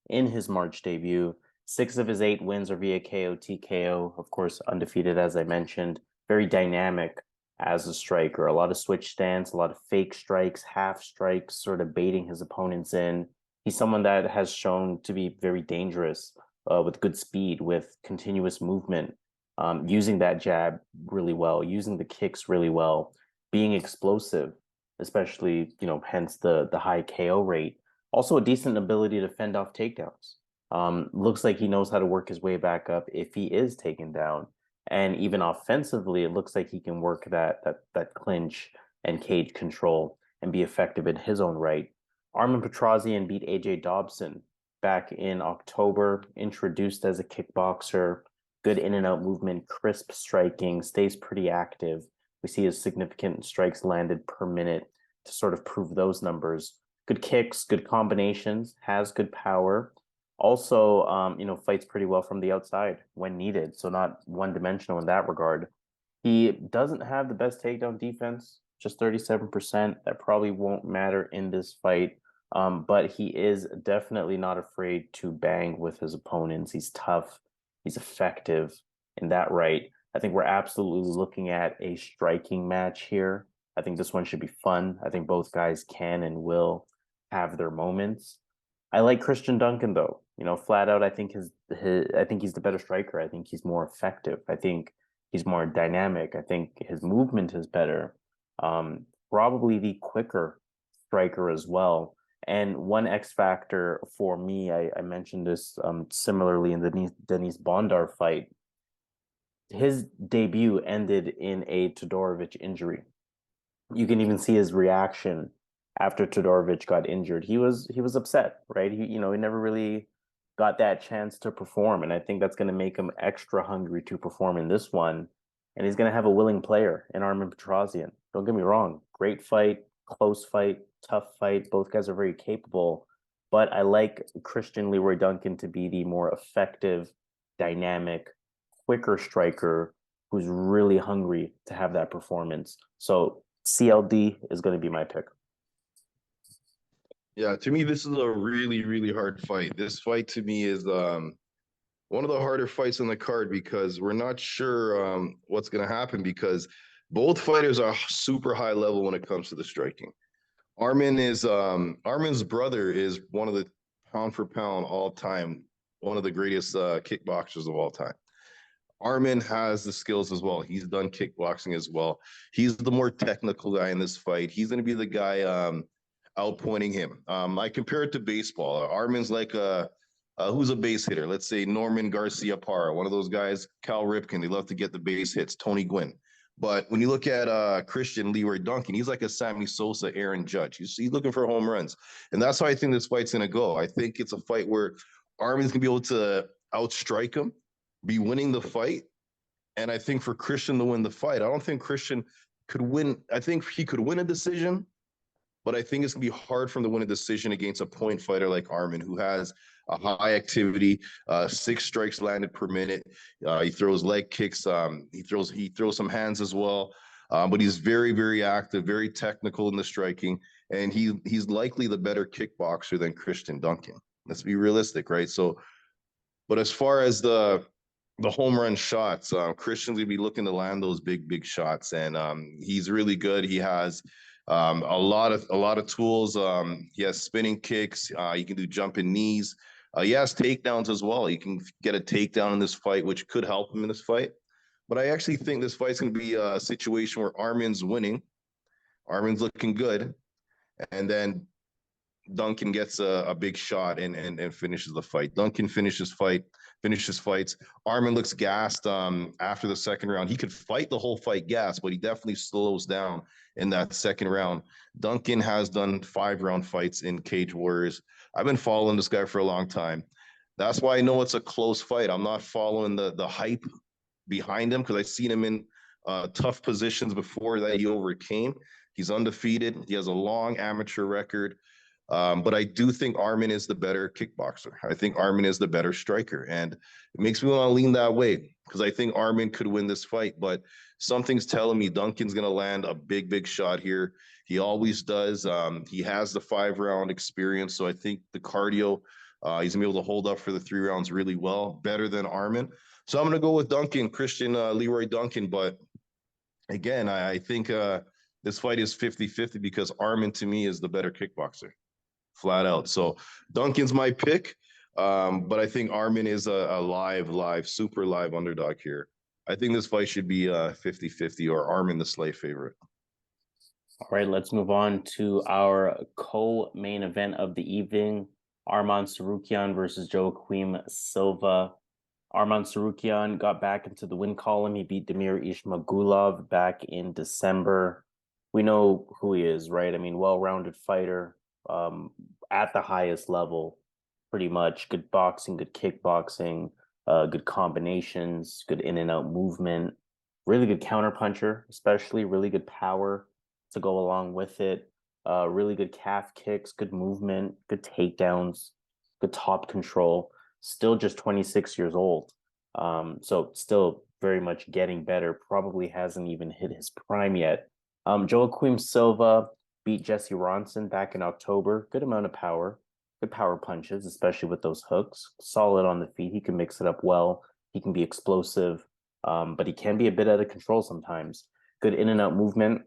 in his March debut. 6 of his 8 wins are via KO, TKO. Of course, undefeated, as I mentioned. Very dynamic as a striker. A lot of switch stance, a lot of fake strikes, half strikes, sort of baiting his opponents in. He's someone that has shown to be very dangerous, with good speed, with continuous movement, using that jab really well, using the kicks really well, being explosive, especially, hence the high KO rate. Also a decent ability to fend off takedowns. Looks like he knows how to work his way back up if he is taken down. And even offensively, it looks like he can work that clinch and cage control and be effective in his own right. Armen Petrosyan beat AJ Dobson back in October, introduced as a kickboxer, good in and out movement, crisp striking, stays pretty active. We see his significant strikes landed per minute to sort of prove those numbers. Good kicks, good combinations, has good power. Also, fights pretty well from the outside when needed, so not one-dimensional in that regard. He doesn't have the best takedown defense, just 37%. That probably won't matter in this fight, but he is definitely not afraid to bang with his opponents. He's tough. He's effective in that right. I think we're absolutely looking at a striking match here. I think this one should be fun. I think both guys can and will have their moments. I like Cristian Duncan, though. Flat out, I think I think he's the better striker. I think he's more effective. I think he's more dynamic. I think his movement is better. Probably the quicker striker as well. And one X factor for me, I mentioned this similarly in the Denise Bondar fight. His debut ended in a Todorovic injury. You can even see his reaction after Todorovic got injured. He was upset, right? He never really got that chance to perform, and I think that's going to make him extra hungry to perform in this one. And he's going to have a willing player in Armen Petrosyan. Don't get me wrong, great fight, close fight, tough fight. Both guys are very capable, but I like Cristian Leroy Duncan to be the more effective, dynamic, quicker striker who's really hungry to have that performance. So CLD is going to be my pick. Yeah, to me, this is a really, really hard fight. This fight to me is one of the harder fights on the card because we're not sure what's going to happen because both fighters are super high level when it comes to the striking. Armen's brother is one of the pound for pound all time, one of the greatest kickboxers of all time. Armen has the skills as well. He's done kickboxing as well. He's the more technical guy in this fight. He's going to be the guy outpointing him. I compare it to baseball. Armen's like who's a base hitter? Let's say Norman Garcia Parra, one of those guys. Cal Ripken, they love to get the base hits. Tony Gwynn. But when you look at Cristian Leroy Duncan, he's like a Sammy Sosa, Aaron Judge. He's looking for home runs. And that's how I think this fight's going to go. I think it's a fight where Armen's going to be able to outstrike him, be winning the fight. And I think for Cristian to win the fight, I don't think Cristian could win. I think he could win a decision, but I think it's going to be hard for him to win a decision against a point fighter like Armen, who has a high activity, 6 strikes landed per minute. He throws leg kicks. He throws some hands as well. But he's very, very active, very technical in the striking, and he's likely the better kickboxer than Cristian Duncan. Let's be realistic, right? So, but as far as the home run shots, Cristian's gonna be looking to land those big shots, and he's really good. He has a lot of tools. He has spinning kicks. He can do jumping knees. He has takedowns as well. He can get a takedown in this fight, which could help him in this fight. But I actually think this fight's going to be a situation where Armen's winning. Armen's looking good. And then Duncan gets a big shot and finishes the fight. Duncan finishes fights. Armen looks gassed after the second round. He could fight the whole fight gassed, but he definitely slows down in that second round. Duncan has done 5-round fights in Cage Warriors. I've been following this guy for a long time. That's why I know it's a close fight. I'm not following the hype behind him because I've seen him in tough positions before that he overcame. He's undefeated. He has a long amateur record. But I do think Armen is the better kickboxer. I think Armen is the better striker. And it makes me want to lean that way because I think Armen could win this fight. But something's telling me Duncan's going to land a big shot here. He always does. He has the 5-round experience. So I think the cardio, he's going to be able to hold up for the 3 rounds really well, better than Armen. So I'm going to go with Duncan, Cristian Leroy Duncan. But again, I think this fight is 50-50 because Armen to me is the better kickboxer. Flat out. So Duncan's my pick, but I think Armen is a super live underdog here. I think this fight should be 50-50 or Armen the slight favorite. All right, let's move on to our co-main event of the evening. Arman Tsarukyan versus Joaquim Silva. Arman Tsarukyan got back into the win column. He beat Damir Ismagulov back in December. We know who he is, right? I mean, well-rounded fighter. At the highest level, pretty much. Good boxing, good kickboxing, good combinations, good in and out movement, really good counterpuncher, especially really good power to go along with it. Really good calf kicks, good movement, good takedowns, good top control. Still just 26 years old. So still very much getting better. Probably hasn't even hit his prime yet. Joaquim Silva beat Jesse Ronson back in October. Good amount of power, good power punches, especially with those hooks. Solid on the feet. He can mix it up well. He can be explosive, but he can be a bit out of control sometimes. Good in and out movement.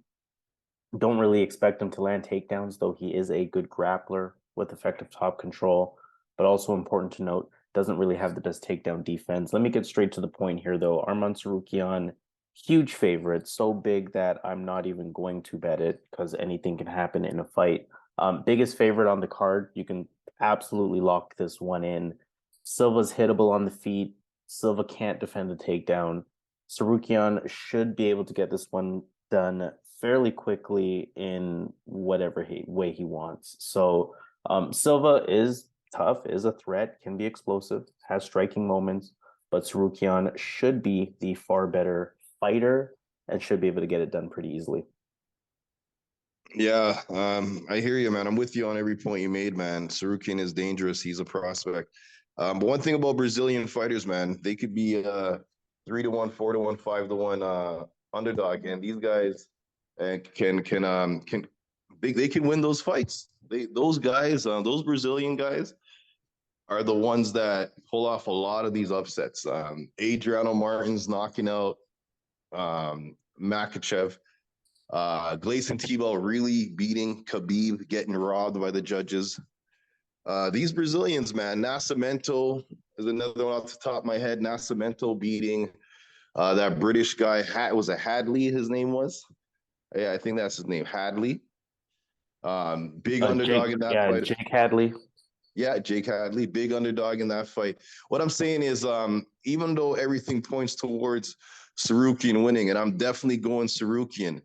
Don't really expect him to land takedowns, though he is a good grappler with effective top control. But also important to note, doesn't really have the best takedown defense. Let me get straight to the point here, though. Arman Tsarukyan, huge favorite, so big that I'm not even going to bet it because anything can happen in a fight. Biggest favorite on the card. You can absolutely lock this one in. Silva's hittable on the feet. Silva can't defend the takedown. Tsarukyan should be able to get this one done fairly quickly in whatever way he wants. So Silva is tough, is a threat, can be explosive, has striking moments, but Tsarukyan should be the far better fighter and should be able to get it done pretty easily. Yeah, I hear you, man. I'm with you on every point you made, man. Tsarukyan is dangerous. He's a prospect. But one thing about Brazilian fighters, man, they could be 3-1, 4-1, 5-1 underdog, and these guys can win those fights. Those guys, those Brazilian guys, are the ones that pull off a lot of these upsets. Adriano Martin's knocking out Makhachev. Gleison Tibau really beating Khabib, getting robbed by the judges. These Brazilians, man, Nascimento is another one off the top of my head. Nascimento beating that British guy, was it Hadley, his name was? Yeah, I think that's his name, Hadley. Big underdog in that fight. Jake Hadley. Yeah, Jake Hadley, big underdog in that fight. What I'm saying is, even though everything points towards Sarukian winning, and I'm definitely going Sarukian,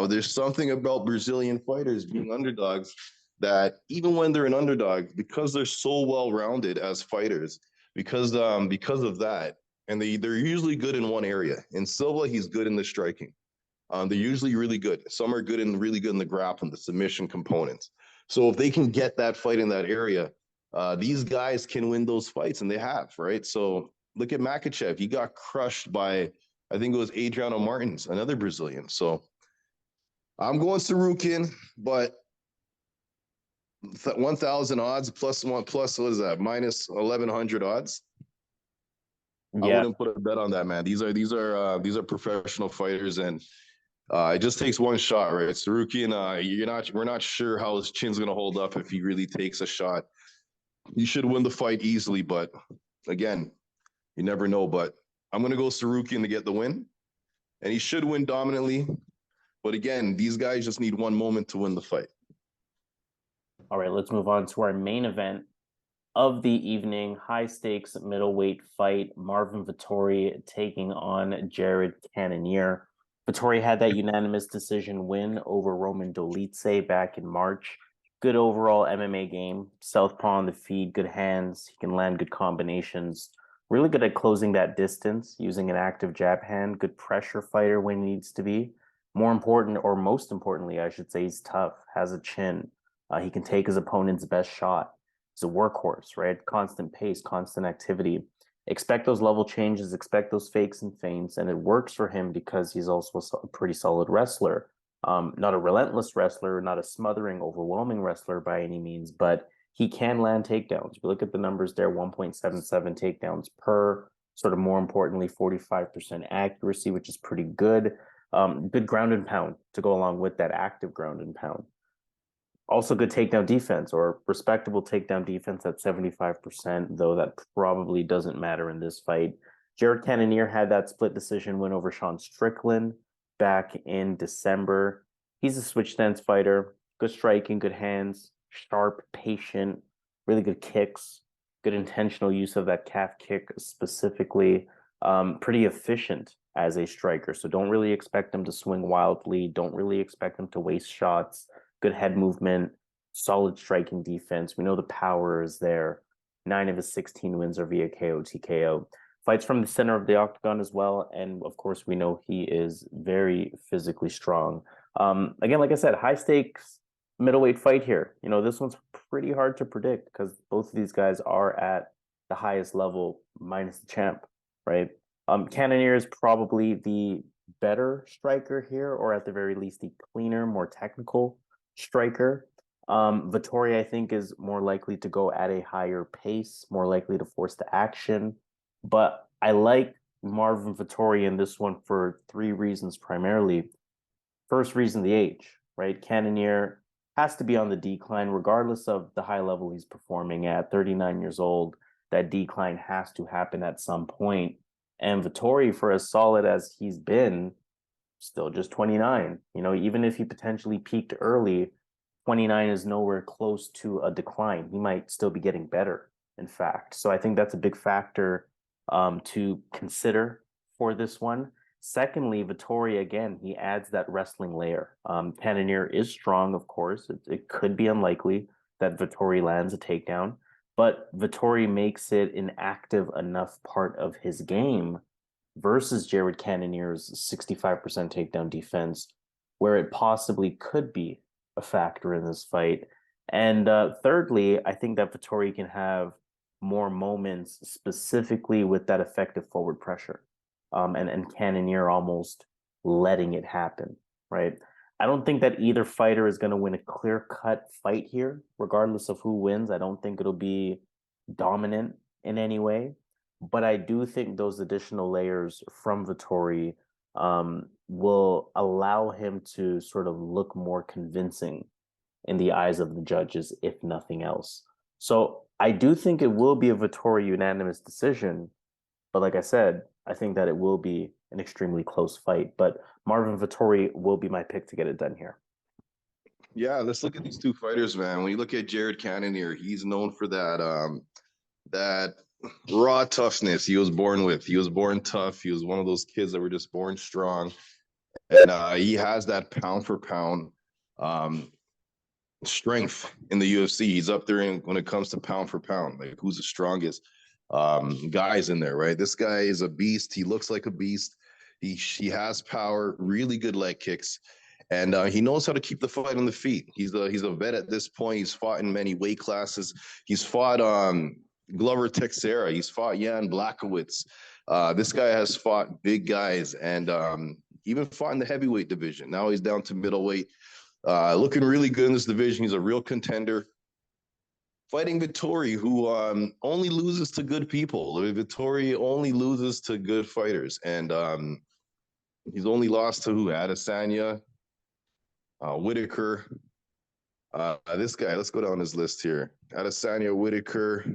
there's something about Brazilian fighters being underdogs that even when they're an underdog, because they're so well-rounded as fighters, because of that, and they're usually good in one area. In Silva, he's good in the striking. They're usually really good. Some are really good in the grappling, the submission components. So if they can get that fight in that area, these guys can win those fights, and they have, right? So look at Makhachev. He got crushed by, I think it was Adriano Martins, another Brazilian. So I'm going Sarukian, but 1,000 odds plus what is that? Minus 1,100 odds. Yeah. I wouldn't put a bet on that, man. These are professional fighters, and it just takes one shot, right? Sarukian, we're not sure how his chin's gonna hold up if he really takes a shot. He should win the fight easily, but again, you never know. But I'm gonna go Sarukian to get the win, and he should win dominantly. But again, these guys just need one moment to win the fight. All right, let's move on to our main event of the evening. High stakes middleweight fight. Marvin Vettori taking on Jared Cannonier. Vettori had that unanimous decision win over Roman Dolidze back in March. Good overall MMA game. Southpaw on the feet, good hands. He can land good combinations. Really good at closing that distance, using an active jab hand. Good pressure fighter when he needs to be. More important, or most importantly, I should say, he's tough, has a chin. He can take his opponent's best shot. He's a workhorse, right? Constant pace, constant activity. Expect those level changes, expect those fakes and feints, and it works for him because he's also a pretty solid wrestler. Not a relentless wrestler, not a smothering, overwhelming wrestler by any means, but he can land takedowns. If you look at the numbers there, 1.77 takedowns per, sort of more importantly, 45% accuracy, which is pretty good. Good ground and pound to go along with that active ground and pound. Also good takedown defense, or respectable takedown defense at 75%, though that probably doesn't matter in this fight. Jared Cannonier had that split decision win over Sean Strickland back in December. He's a switch stance fighter, good striking, good hands, sharp, patient, really good kicks, good intentional use of that calf kick specifically, pretty efficient as a striker. So don't really expect him to swing wildly. Don't really expect him to waste shots. Good head movement, solid striking defense. We know the power is there. 9 of his 16 wins are via KO, TKO. Fights from the center of the octagon as well. And of course, we know he is very physically strong. Again, like I said, high stakes middleweight fight here. You know, this one's pretty hard to predict because both of these guys are at the highest level minus the champ, right? Cannonier is probably the better striker here, or at the very least, the cleaner, more technical striker. Vettori, I think, is more likely to go at a higher pace, more likely to force the action. But I like Marvin Vettori in this one for 3 reasons primarily. First reason, the age, right? Cannonier has to be on the decline, regardless of the high level he's performing at. 39 years old, that decline has to happen at some point. And Vettori, for as solid as he's been, still just 29. You know, even if he potentially peaked early, 29 is nowhere close to a decline. He might still be getting better, in fact. So I think that's a big factor to consider for this one. Secondly, Vettori, again, he adds that wrestling layer. Cannonier is strong, of course. It could be unlikely that Vettori lands a takedown, but Vettori makes it an active enough part of his game versus Jared Cannonier's 65% takedown defense, where it possibly could be a factor in this fight. And thirdly, I think that Vettori can have more moments specifically with that effective forward pressure, and Cannonier almost letting it happen, right? I don't think that either fighter is going to win a clear-cut fight here, regardless of who wins. I don't think it'll be dominant in any way, but I do think those additional layers from Vettori will allow him to sort of look more convincing in the eyes of the judges, if nothing else. So I do think it will be a Vettori unanimous decision, but like I said, I think that it will be an extremely close fight. But Marvin Vettori will be my pick to get it done here. Yeah, let's look at these two fighters, man. When you look at Jared Cannonier, he's known for that raw toughness he was born with. He was born tough. He was one of those kids that were just born strong. And he has that pound for pound strength in the UFC. He's up there when it comes to pound for pound. Like, who's the strongest guys in there, right? This guy is a beast. He looks like a beast. He has power, really good leg kicks, and he knows how to keep the fight on the feet. He's a vet at this point. He's fought in many weight classes. He's fought Glover Teixeira. He's fought Jan Blachowicz. This guy has fought big guys and even fought in the heavyweight division. Now he's down to middleweight. Looking really good in this division. He's a real contender. Fighting Vettori, who only loses to good people. Vettori only loses to good fighters. And he's only lost to who? Adesanya, Whitaker. This guy, let's go down his list here. Adesanya, Whitaker,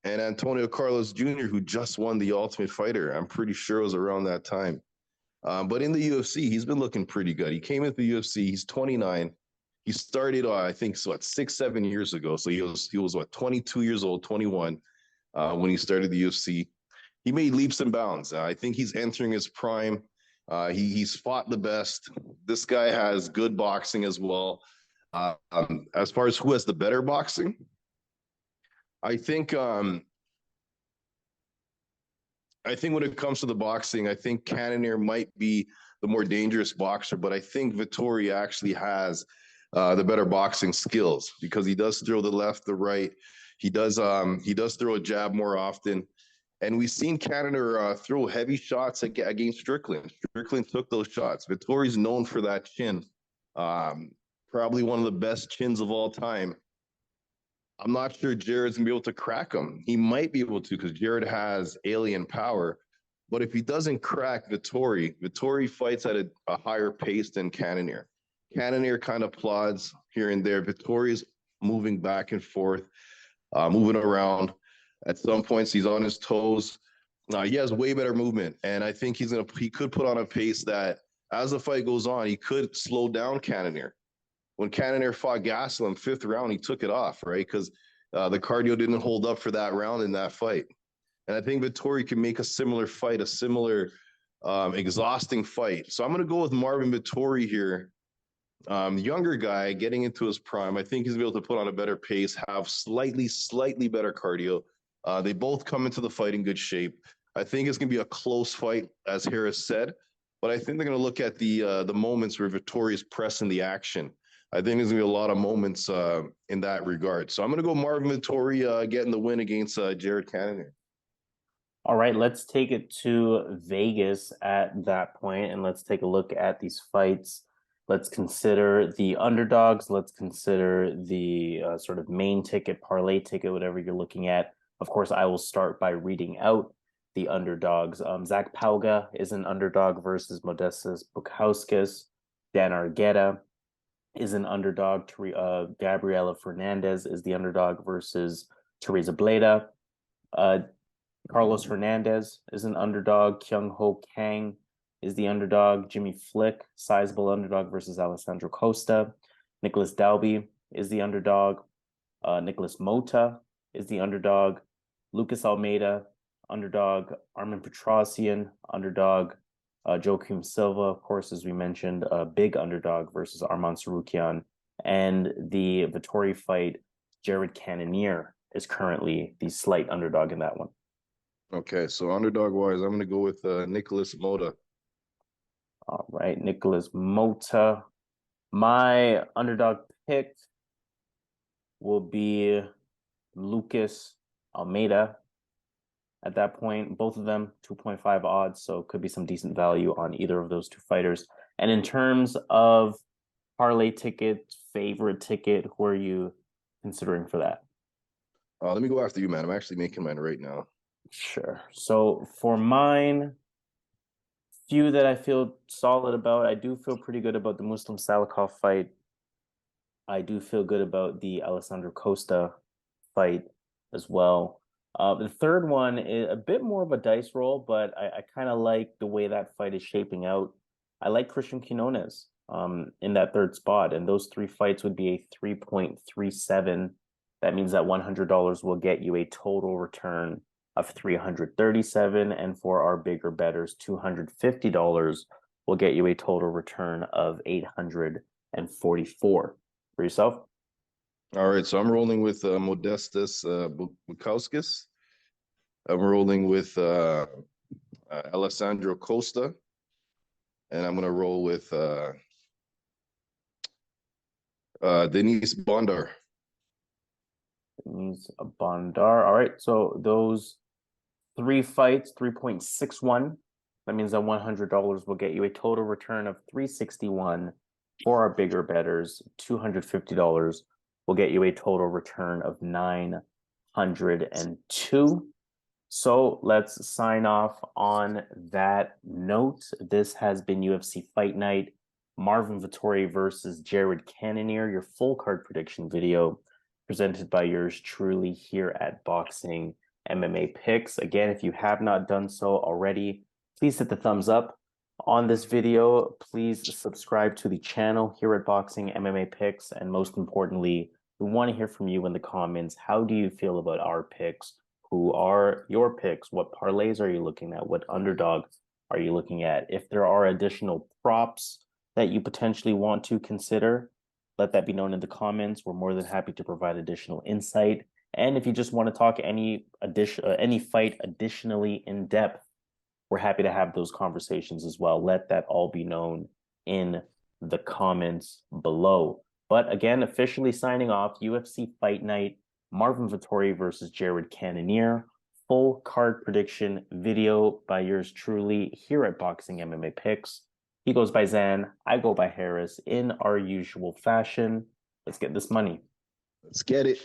and Antonio Carlos Jr., who just won the Ultimate Fighter. I'm pretty sure it was around that time. But in the UFC, he's been looking pretty good. He came into the UFC. He's 29. He started, I think, so what, 6-7 years ago. So he was what, 22 years old, 21, when he started the UFC. He made leaps and bounds. I think he's entering his prime. He's fought the best. This guy has good boxing as well. As far as who has the better boxing, I think when it comes to the boxing, I think Cannonier might be the more dangerous boxer, but I think Vettori actually has the better boxing skills because he does throw the left, the right. He does throw a jab more often. And we've seen Cannonier throw heavy shots against Strickland. Strickland took those shots. Vettori's known for that chin. Probably one of the best chins of all time. I'm not sure Jared's gonna be able to crack him. He might be able to because Jared has alien power. But if he doesn't crack Vettori fights at a higher pace than Cannonier. Cannonier kind of plods here and there. Vettori's moving back and forth, moving around. At some points, he's on his toes. He has way better movement, and I think he could put on a pace that, as the fight goes on, he could slow down Cannonier. When Cannonier fought Gastelum, 5th round, he took it off, right? Because the cardio didn't hold up for that round in that fight. And I think Vettori can make a similar fight, a similar exhausting fight. So I'm going to go with Marvin Vettori here. Younger guy getting into his prime. I think he's going to be able to put on a better pace, have slightly better cardio. They both come into the fight in good shape. I think it's going to be a close fight, as Harris said, but I think they're going to look at the moments where Vettori is pressing the action. I think there's going to be a lot of moments in that regard. So I'm going to go Marvin Vettori getting the win against Jared Cannonier. All right, let's take it to Vegas at that point, and let's take a look at these fights. Let's consider the underdogs. Let's consider the sort of main ticket, parlay ticket, whatever you're looking at. Of course, I will start by reading out the underdogs. Zach Pauga is an underdog versus Modestas Bukauskas. Dan Argueta is an underdog. Gabriella Fernandes is the underdog versus Tereza Bledá. Carlos Hernandez is an underdog. Kang is the underdog. Jimmy Flick, sizable underdog versus Alessandro Costa. Nicolas Dalby is the underdog. Nicolas Motta is the underdog. Lucas Almeida, underdog. Armen underdog. Joaquim Silva, of course, as we mentioned, a big underdog versus Arman Tsarukyan. And the Vettori fight, Jared Cannonier is currently the slight underdog in that one. Okay, so underdog-wise, I'm going to go with Nicolas Motta. All right, Nicolas Motta. My underdog pick will be Lucas Almeida. At that point, both of them 2.5 odds, so could be some decent value on either of those two fighters. And in terms of parlay ticket, favorite ticket, who are you considering for that? Let me go after you, man. I'm actually making mine right now. Sure. So for mine, few that I feel solid about. I do feel pretty good about the Muslim Salikhov fight. I do feel good about the Alessandro Costa fight as well. The third one is a bit more of a dice roll, but I kind of like the way that fight is shaping out. I like Cristian Quiñonez in that third spot, and those three fights would be a 3.37. That means that $100 will get you a total return of 337, and for our bigger bettors, $250 will get you a total return of 844 for yourself. All right, so I'm rolling with Modestas Bukauskas. I'm rolling with Alessandro Costa, and I'm gonna roll with Denise Bondar. Denise Bondar. All right, so those three fights, 3.61. That means that $100 will get you a total return of 361. For our bigger bettors, $250 will get you a total return of 902. So let's sign off on that note. This has been UFC Fight Night. Marvin Vettori versus Jared Cannonier, your full card prediction video presented by yours truly here at Boxing MMA Picks. Again, if you have not done so already, please hit the thumbs up on this video. Please subscribe to the channel here at Boxing MMA Picks. And most importantly, we want to hear from you in the comments. How do you feel about our picks? Who are your picks? What parlays are you looking at? What underdog are you looking at? If there are additional props that you potentially want to consider, let that be known in the comments. We're more than happy to provide additional insight. And if you just want to talk any fight additionally in depth, we're happy to have those conversations as well. Let that all be known in the comments below. But again, officially signing off, UFC Fight Night, Marvin Vettori versus Jared Cannonier. Full card prediction video by yours truly here at Boxing MMA Picks. He goes by Zan, I go by Harris in our usual fashion. Let's get this money. Let's get it.